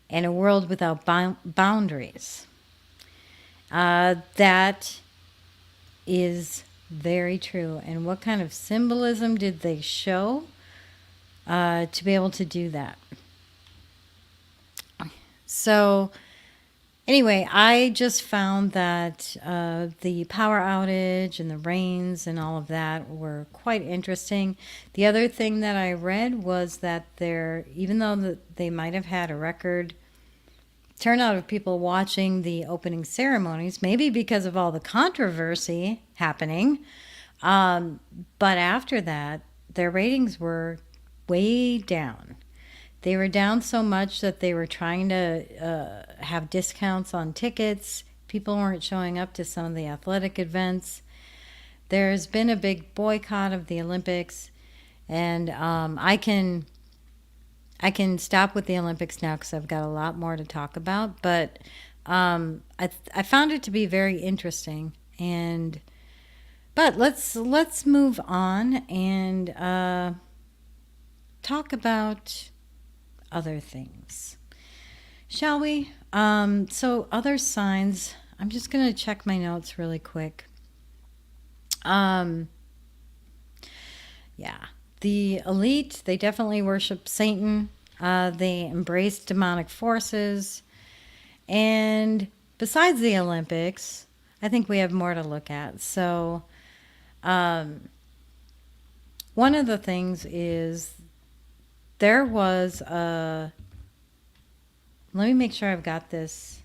B: and a world without boundaries. That is very true. And what kind of symbolism did they show to be able to do that? So anyway, I just found that the power outage and the rains and all of that were quite interesting. The other thing that I read was that even though they might have had a record turnout of people watching the opening ceremonies, maybe because of all the controversy happening, but after that, their ratings were way down. They were down so much that they were trying to have discounts on tickets. People weren't showing up to some of the athletic events. There's been a big boycott of the Olympics, and I can stop with the Olympics now because I've got a lot more to talk about. But I found it to be very interesting, but let's move on and talk about other things, shall we? So other signs. I'm just gonna check my notes really quick. Yeah, the elite, they definitely worship Satan. They embrace demonic forces. And besides the Olympics, I think we have more to look at. So one of the things is there was a... Let me make sure I've got this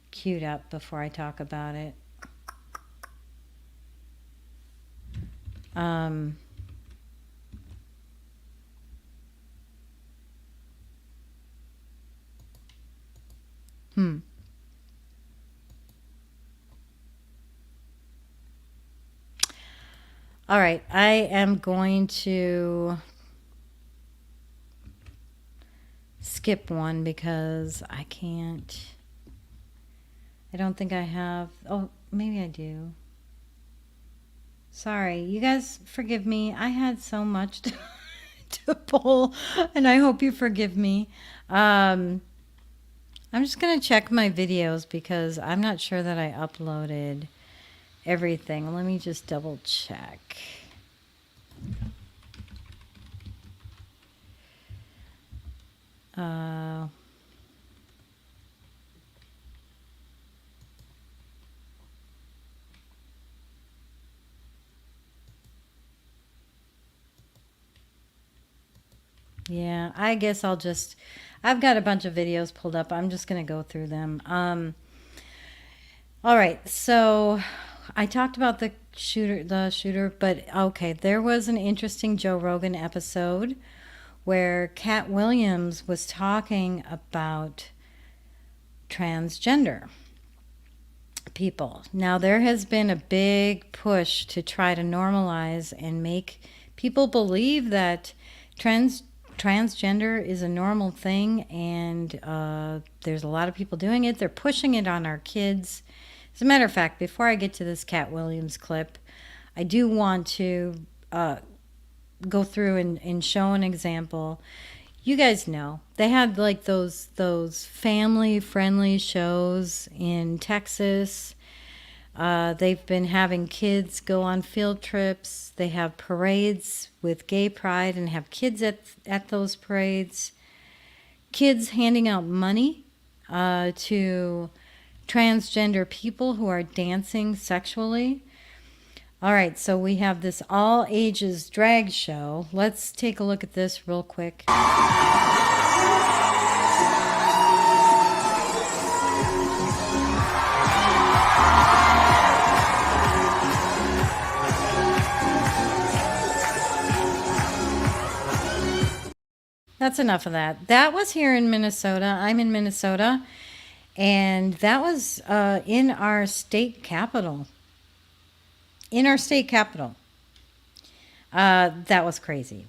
B: queued up before I talk about it. All right, I am going to skip one because I can't. I don't think I have. Oh, maybe I do. Sorry, you guys forgive me. I had so much to pull, and I hope you forgive me. I'm just going to check my videos because I'm not sure that I uploaded everything. Let me just double check. Yeah, I guess I've got a bunch of videos pulled up. I'm just going to go through them. All right, so I talked about the shooter, but okay, there was an interesting Joe Rogan episode where Cat Williams was talking about transgender people. Now, there has been a big push to try to normalize and make people believe that transgender is a normal thing, and there's a lot of people doing it. They're pushing it on our kids. As a matter of fact, before I get to this Cat Williams clip, I do want to go through and show an example. You guys know they had like those family-friendly shows in Texas. They've been having kids go on field trips. They have parades with gay pride and have kids at those parades. Kids handing out money to transgender people who are dancing sexually. All right, so we have this all ages drag show. Let's take a look at this real quick. That's enough of that. That was here in Minnesota. I'm in Minnesota. And that was in our state capital. That was crazy.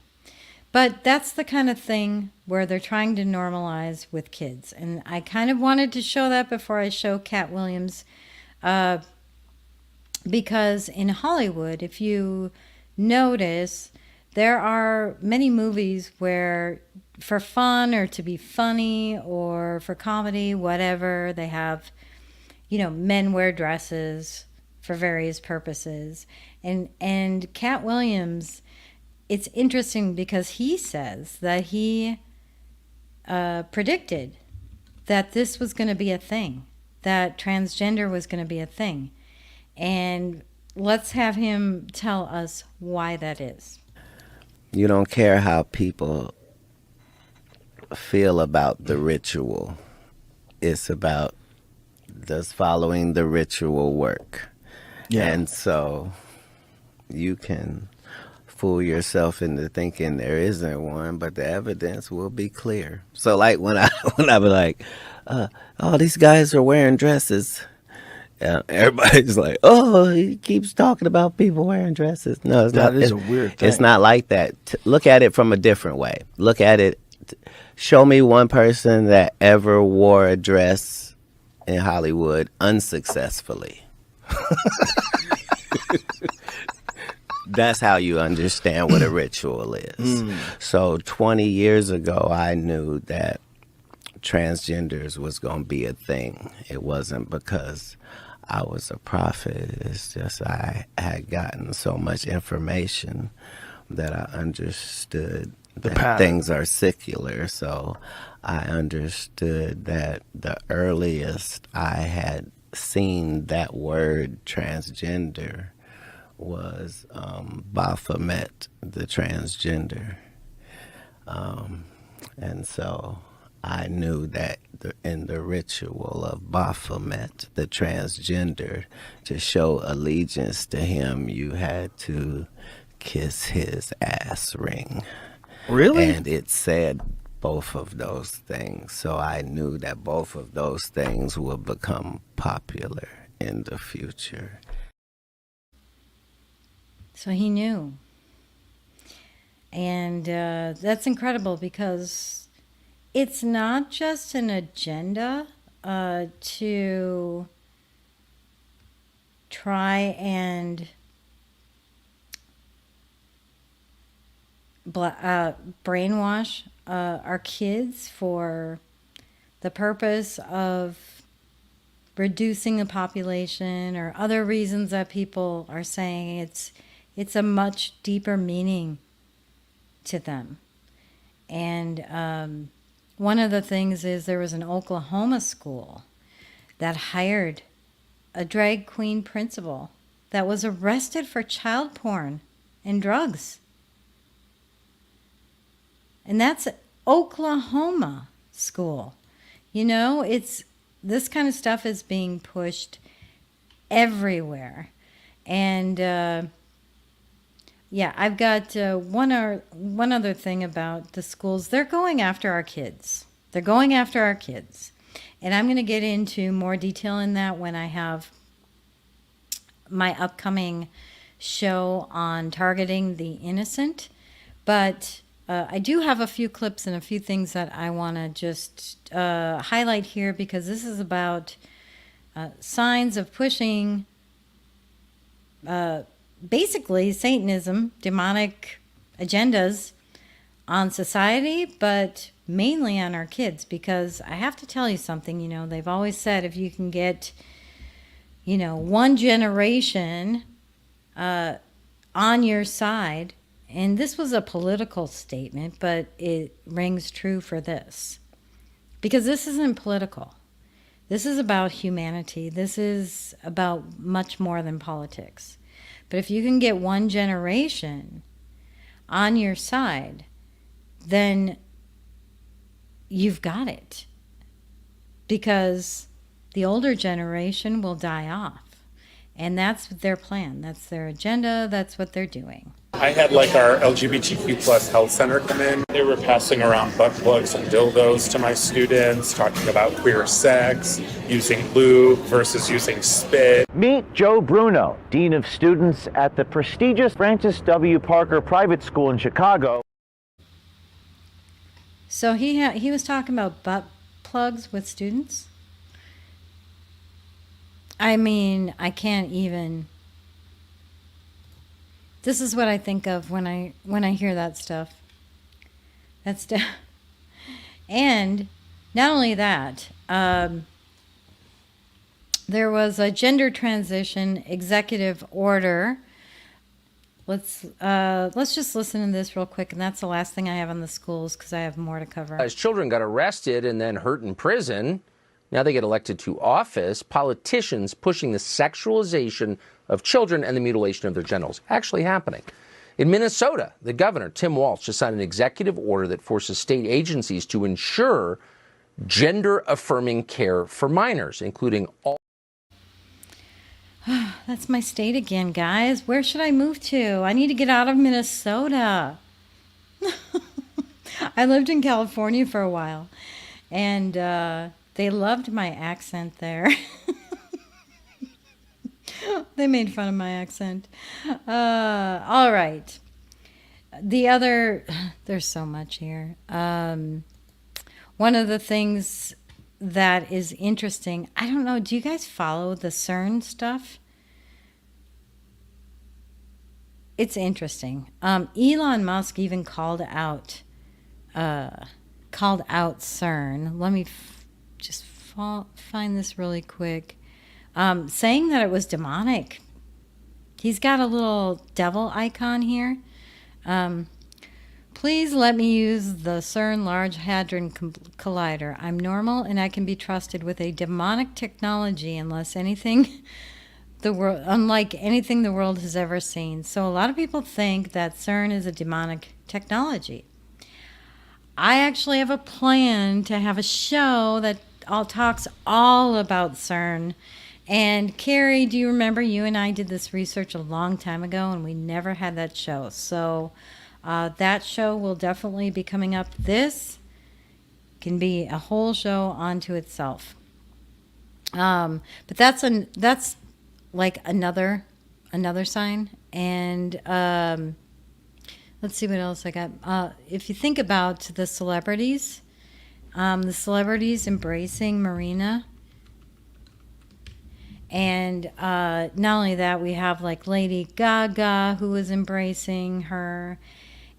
B: But that's the kind of thing where they're trying to normalize with kids. And I kind of wanted to show that before I show Cat Williams. Because in Hollywood, if you notice, there are many movies where for fun or to be funny or for comedy, whatever, they have, men wear dresses for various purposes. And Cat Williams, it's interesting because he says that he predicted that this was going to be a thing, that transgender was going to be a thing. And let's have him tell us why that is.
L: You don't care how people feel about the ritual. It's about does following the ritual work. Yeah. And so you can fool yourself into thinking there isn't one, but the evidence will be clear. So like when I be like, oh, these guys are wearing dresses. Everybody's like, oh, he keeps talking about people wearing dresses. No, it's not. That is a weird thing. It's not like that. Look at it from a different way. Look at it. Show me one person that ever wore a dress in Hollywood unsuccessfully. That's how you understand what a ritual is. So 20 years ago, I knew that transgenders was going to be a thing. It wasn't because I was a prophet. It's just I had gotten so much information that I understood that things are secular. So I understood that the earliest I had seen that word transgender was Baphomet, the transgender. And so I knew that in the ritual of Baphomet, the transgender, to show allegiance to him, you had to kiss his ass ring.
M: Really?
L: And it said both of those things. So I knew that both of those things would become popular in the future.
B: So he knew. And that's incredible because it's not just an agenda to try and brainwash our kids for the purpose of reducing the population or other reasons that people are saying. It's a much deeper meaning to them. And one of the things is there was an Oklahoma school that hired a drag queen principal that was arrested for child porn and drugs. And that's Oklahoma school. You know, this kind of stuff is being pushed everywhere. And yeah, I've got one other thing about the schools. They're going after our kids. They're going after our kids. And I'm going to get into more detail in that when I have my upcoming show on targeting the innocent. But I do have a few clips and a few things that I want to just highlight here because this is about signs of pushing basically Satanism, demonic agendas on society, but mainly on our kids. Because I have to tell you something, you know, they've always said if you can get, you know, one generation on your side, and this was a political statement, but it rings true for this. Because this isn't political. This is about humanity. This is about much more than politics. But if you can get one generation on your side, then you've got it. Because the older generation will die off. And that's their plan. That's their agenda. That's what they're doing.
N: I had like our LGBTQ plus health center come in. They were passing around butt plugs and dildos to my students, talking about queer sex, using lube versus using spit.
O: Meet Joe Bruno, Dean of Students at the prestigious Francis W. Parker Private School in Chicago.
B: So he was talking about butt plugs with students. I mean, I can't even. This is what I think of when I hear that stuff. And not only that, there was a gender transition executive order. Let's just listen to this real quick, and that's the last thing I have on the schools because I have more to cover.
P: As children got arrested and then hurt in prison, now they get elected to office. Politicians pushing the sexualization of children and the mutilation of their genitals actually happening. In Minnesota, the governor, Tim Walz, just signed an executive order that forces state agencies to ensure gender-affirming care for minors, including all.
B: That's my state again, guys. Where should I move to? I need to get out of Minnesota. I lived in California for a while, and they loved my accent there. They made fun of my accent. All right. There's so much here. One of the things that is interesting. I don't know. Do you guys follow the CERN stuff? It's interesting. Elon Musk even called out CERN. Let me just find this really quick. Saying that it was demonic. He's got a little devil icon here. Please let me use the CERN Large Hadron Collider. I'm normal and I can be trusted with a demonic technology unlike anything the world has ever seen. So a lot of people think that CERN is a demonic technology. I actually have a plan to have a show that talks all about CERN. And Carrie, do you remember you and I did this research a long time ago and we never had that show. So that show will definitely be coming up. This can be a whole show onto itself. But that's like another sign. And let's see what else I got. If you think about the celebrities embracing Marina. And not only that, we have like Lady Gaga who is embracing her.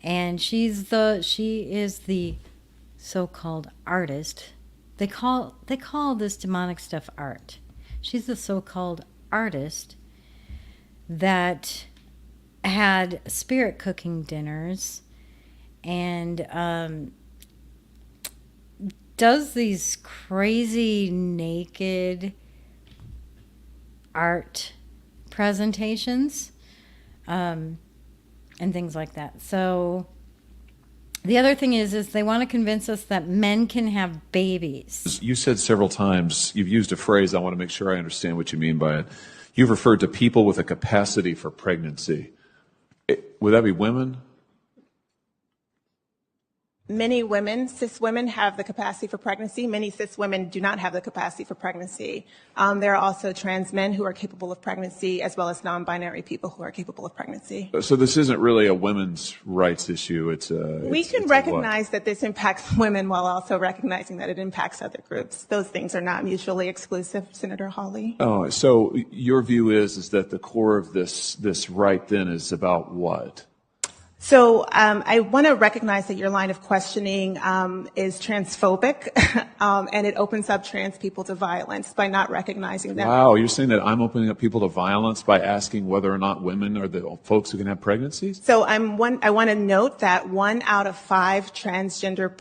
B: And she is the so-called artist. They call this demonic stuff art. She's the so-called artist that had spirit cooking dinners and does these crazy naked art presentations and things like that. So the other thing is they want to convince us that men can have babies.
M: You said several times, you've used a phrase, I want to make sure I understand what you mean by it. You've referred to people with a capacity for pregnancy. Would that be women?
Q: Many women, cis women, have the capacity for pregnancy. Many cis women do not have the capacity for pregnancy. There are also trans men who are capable of pregnancy, as well as non-binary people who are capable of pregnancy.
M: So this isn't really a women's rights issue.
Q: We can recognize that this impacts women while also recognizing that it impacts other groups. Those things are not mutually exclusive, Senator Hawley.
M: Oh, so your view is that the core of this right then is about what?
Q: So I want to recognize that your line of questioning is transphobic, and it opens up trans people to violence by not recognizing them.
M: Wow, you're saying that I'm opening up people to violence by asking whether or not women are the folks who can have pregnancies?
Q: So I want to note that 1 out of 5 transgender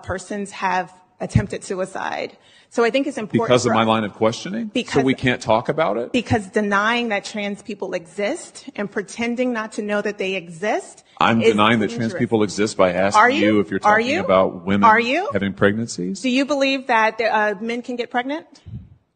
Q: persons have attempted suicide. So I think it's important
M: because of my line of questioning? So we can't talk about it?
Q: Because denying that trans people exist and pretending not to know that they exist.
M: I'm denying that trans people exist by asking you if you're talking about women having pregnancies?
Q: Do you believe that men can get pregnant?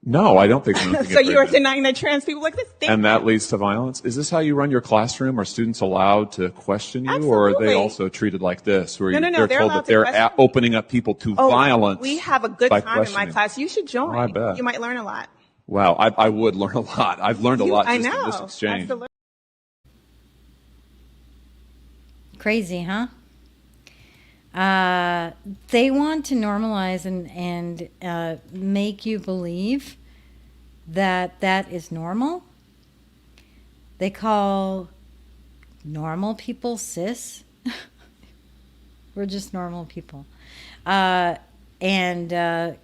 M: No, I don't think women can get
Q: So
M: pregnant.
Q: you are denying that trans people exist?
M: And that leads to violence? Is this how you run your classroom? Are students allowed to question you?
Q: Absolutely.
M: Or are they also treated like this, where
Q: No,
M: they're told that they're opening up people to violence?
Q: We have a good
M: by
Q: time in my
M: questioning?
Q: class. You should join.
M: Oh, I bet.
Q: You might learn a lot.
M: Wow, I would learn a lot. I've learned a lot
Q: I
M: just
Q: know.
M: in this exchange.
Q: Absolutely.
B: Crazy, huh? They want to normalize and make you believe that that is normal. They call normal people cis. We're just normal people. And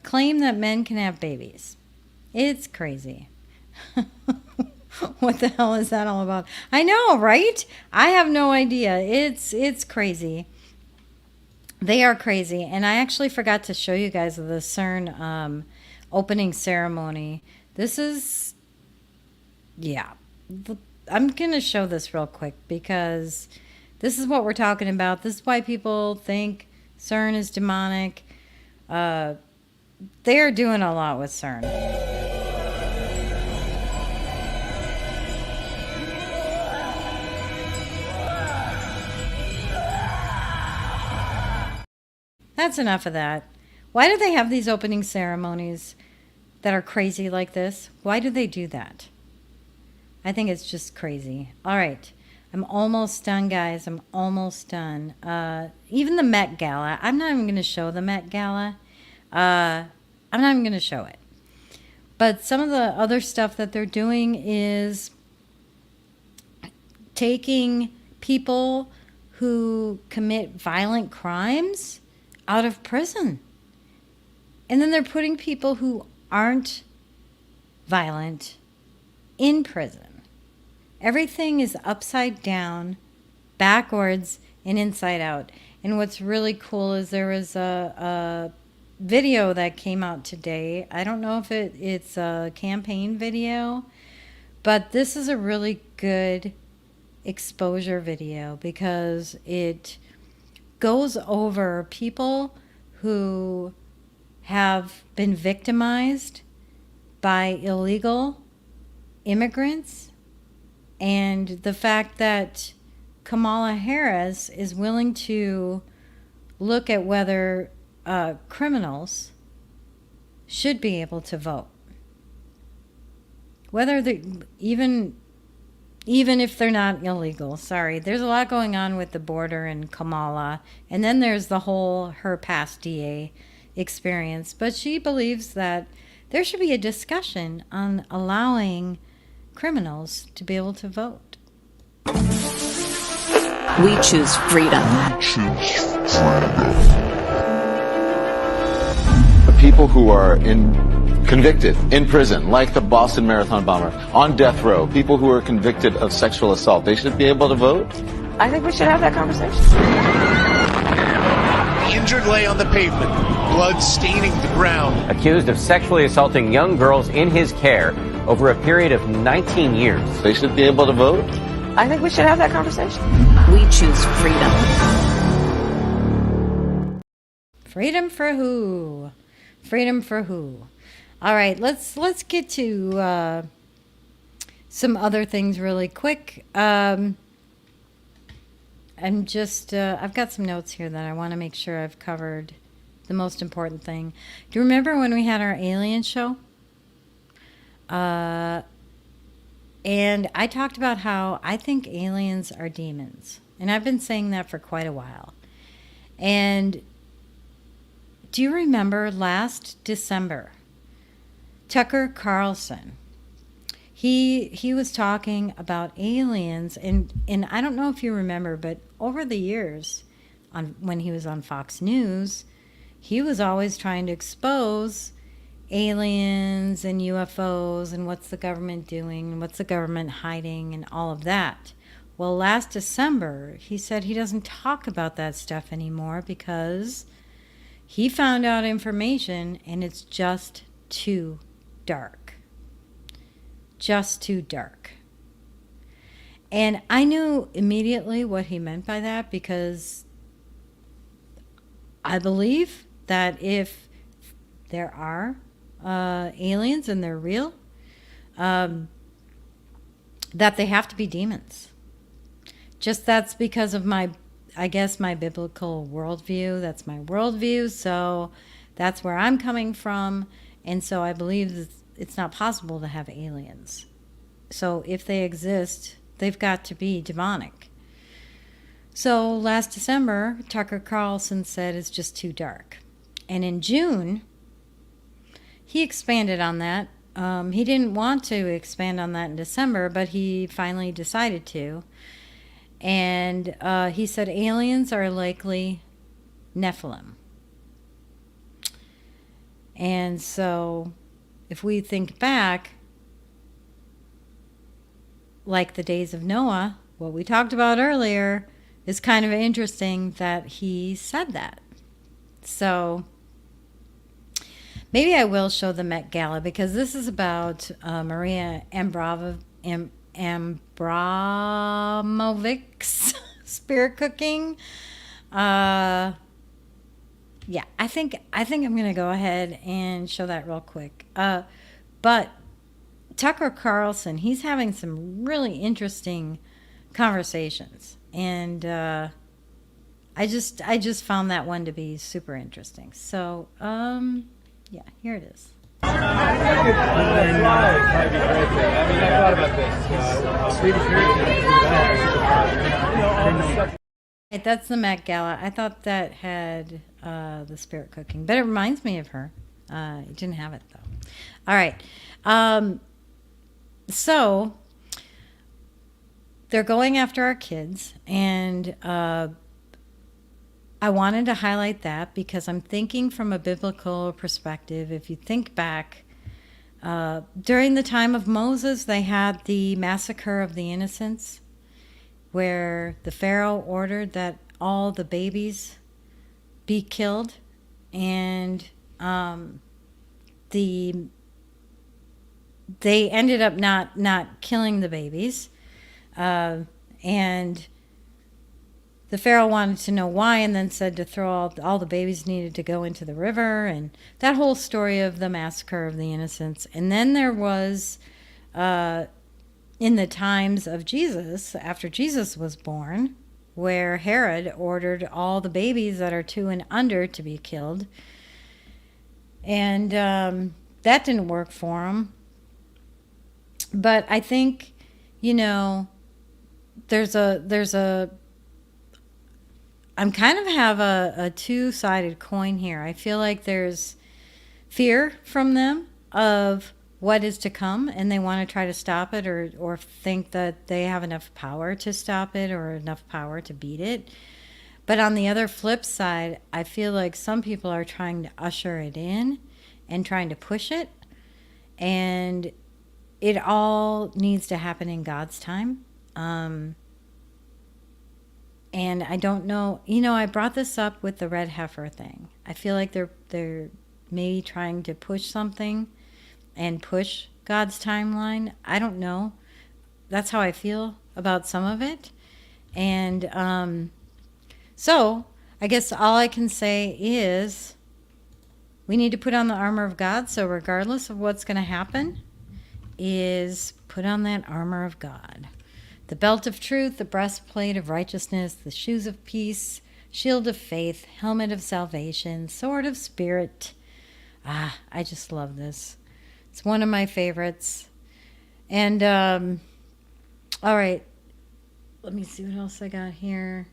B: claim that men can have babies. It's crazy. What the hell is that all about? I know, right? I have no idea. It's crazy. They are crazy. And I actually forgot to show you guys the CERN opening ceremony. This is, yeah. I'm going to show this real quick because this is what we're talking about. This is why people think CERN is demonic. They're doing a lot with CERN. That's enough of that. Why do they have these opening ceremonies that are crazy like this? Why do they do that? I think it's just crazy. All right. I'm almost done, guys. I'm almost done. Even the Met Gala. I'm not even going to show the Met Gala. I I'm not even going to show it. But some of the other stuff that they're doing is taking people who commit violent crimes out of prison. And then they're putting people who aren't violent in prison. Everything is upside down, backwards, and inside out. And what's really cool is there was a video that came out today. I don't know if it's a campaign video, but this is a really good exposure video because it goes over people who have been victimized by illegal immigrants and the fact that Kamala Harris is willing to look at whether criminals should be able to vote. Whether they even if they're not illegal. Sorry, there's a lot going on with the border and Kamala. And then there's the whole her past DA experience. But she believes that there should be a discussion on allowing criminals to be able to vote.
R: We choose freedom.
S: The people who are convicted in prison, like the Boston Marathon bomber, on death row, people who are convicted of sexual assault, they should be able to vote?
R: I think we should have that conversation.
T: The injured lay on the pavement, blood staining the ground.
U: Accused of sexually assaulting young girls in his care over a period of 19 years.
S: They should be able to vote?
R: I think we should have that conversation. We choose freedom.
B: Freedom for who? Freedom for who? All right, let's get to some other things really quick. I've got some notes here that I want to make sure I've covered the most important thing. Do you remember when we had our alien show? And I talked about how I think aliens are demons. And I've been saying that for quite a while. And do you remember last December, Tucker Carlson, he was talking about aliens, and I don't know if you remember, but over the years, when he was on Fox News, he was always trying to expose aliens and UFOs and what's the government doing and what's the government hiding and all of that. Well, last December, he said he doesn't talk about that stuff anymore because he found out information and it's just too dark. Just too dark. And I knew immediately what he meant by that because I believe that if there are aliens and they're real, that they have to be demons. Just that's because of my biblical worldview. That's my worldview. So that's where I'm coming from. And so I believe that it's not possible to have aliens. So if they exist, they've got to be demonic. So last December, Tucker Carlson said it's just too dark. And in June, he expanded on that. He didn't want to expand on that in December, but he finally decided to. And he said aliens are likely Nephilim. And so if we think back, like the days of Noah, what we talked about earlier, is kind of interesting that he said that. So maybe I will show the Met Gala because this is about Maria Abramovich's spirit cooking. Yeah, I think I'm going to go ahead and show that real quick. But Tucker Carlson, he's having some really interesting conversations. And I just found that one to be super interesting. So, yeah, here it is. That's the Met Gala. I thought that had the spirit cooking, but it reminds me of her. It didn't have it though. All right. So they're going after our kids, and I wanted to highlight that because I'm thinking from a biblical perspective. If you think back, during the time of Moses, they had the massacre of the innocents, where the Pharaoh ordered that all the babies be killed, and they ended up not killing the babies, and the Pharaoh wanted to know why, and then said to throw all the babies needed to go into the river, and that whole story of the massacre of the innocents. And then there was, in the times of Jesus, after Jesus was born, where Herod ordered all the babies that are 2 and under to be killed. And that didn't work for him. But I think, I'm kind of have a two-sided coin here. I feel like there's fear from them of what is to come, and they want to try to stop it, or think that they have enough power to stop it or enough power to beat it. But on the other flip side, I feel like some people are trying to usher it in and trying to push it, and it all needs to happen in God's time. And I don't know, I brought this up with the red heifer thing. I feel like they're maybe trying to push something and push God's timeline. I don't know. That's how I feel about some of it. And so I guess all I can say is we need to put on the armor of God. So regardless of what's going to happen, is put on that armor of God. The belt of truth, the breastplate of righteousness, the shoes of peace, shield of faith, helmet of salvation, sword of spirit. I just love this. It's one of my favorites. And, all right. Let me see what else I got here.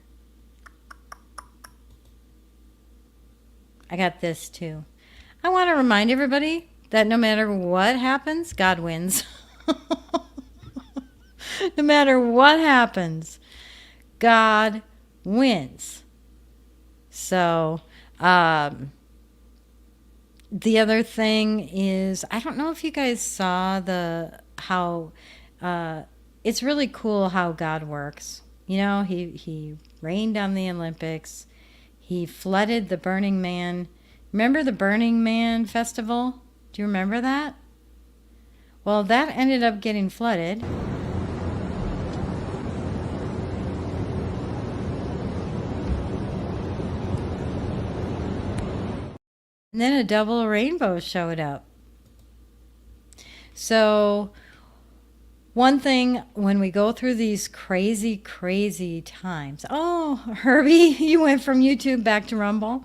B: I got this too. I want to remind everybody that no matter what happens, God wins. No matter what happens, God wins. So, the other thing is, I don't know if you guys saw how it's really cool how God works. He rained on the Olympics. He flooded the Burning Man. Remember the Burning Man festival? Do you remember that? Well, that ended up getting flooded. And then a double rainbow showed up. So one thing, when we go through these crazy, crazy times. Oh, Herbie, you went from YouTube back to Rumble.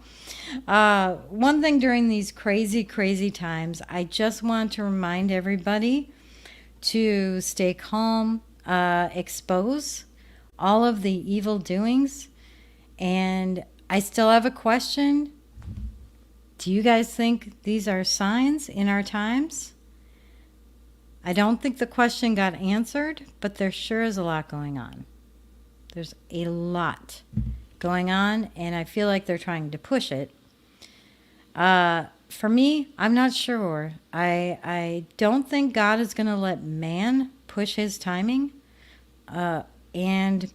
B: One thing during these crazy, crazy times, I just want to remind everybody to stay calm, expose all of the evil doings. And I still have a question. Do you guys think these are signs in our times? I don't think the question got answered, but there sure is a lot going on. There's a lot going on, and I feel like they're trying to push it. For me, I'm not sure. I don't think God is going to let man push his timing. And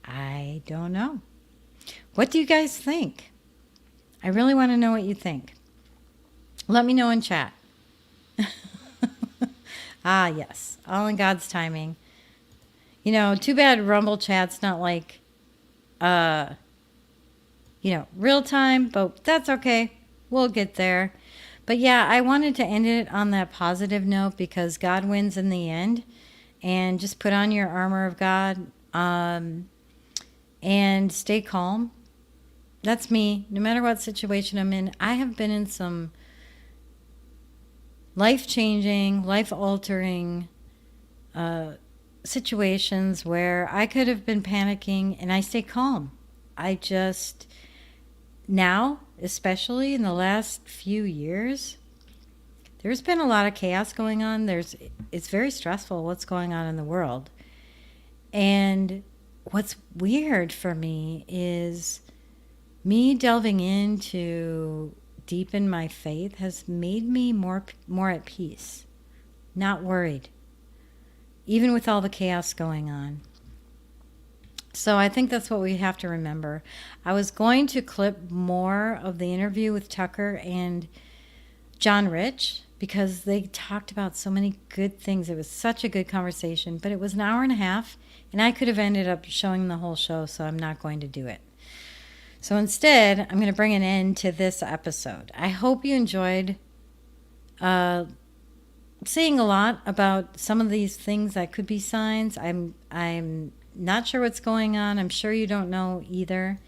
B: I don't know. What do you guys think? I really want to know what you think. Let me know in chat. Yes. All in God's timing. Too bad Rumble chat's not like, real time, but that's okay. We'll get there. But yeah, I wanted to end it on that positive note because God wins in the end. And just put on your armor of God, and stay calm. That's me. No matter what situation I'm in, I have been in some life-changing, life-altering situations where I could have been panicking, and I stay calm. Now especially in the last few years, there's been a lot of chaos going on. It's very stressful what's going on in the world. And what's weird for me is me delving into deepen my faith has made me more at peace, not worried, even with all the chaos going on. So I think that's what we have to remember. I was going to clip more of the interview with Tucker and John Rich because they talked about so many good things. It was such a good conversation, but it was an hour and a half, and I could have ended up showing the whole show, so I'm not going to do it. So instead, I'm going to bring an end to this episode. I hope you enjoyed seeing a lot about some of these things that could be signs. I'm not sure what's going on. I'm sure you don't know either.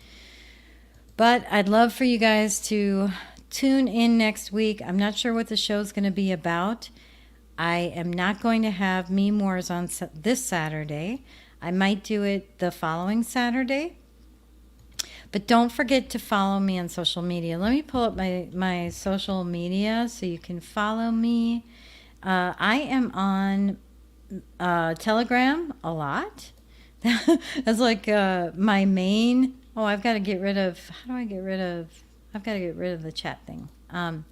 B: But I'd love for you guys to tune in next week. I'm not sure what the show's going to be about. I am not going to have Meme Wars on this Saturday. I might do it the following Saturday. But don't forget to follow me on social media. Let me pull up my social media so you can follow me. I am on Telegram a lot. That's like my main. Oh, I've got to get rid of. How do I get rid of? I've got to get rid of the chat thing. I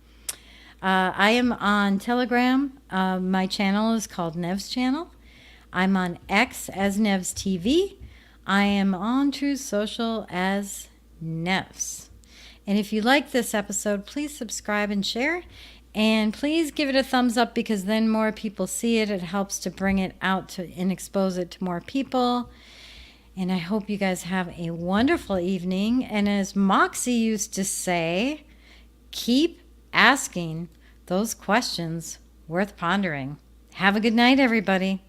B: am on Telegram. My channel is called Nev's Channel. I'm on X as Nev's TV. I am on Truth Social as Nevs. And if you like this episode, please subscribe and share. And please give it a thumbs up because then more people see it. It helps to bring it out and expose it to more people. And I hope you guys have a wonderful evening. And as Moxie used to say, keep asking those questions worth pondering. Have a good night, everybody.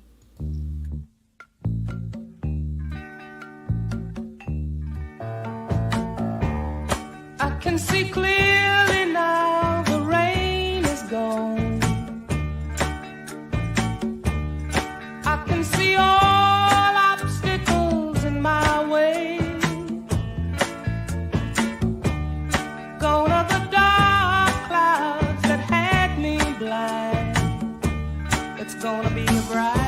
A: I can see clearly now the rain is gone. I can see all obstacles in my way. Gone are the dark clouds that had me blind. It's gonna be a bright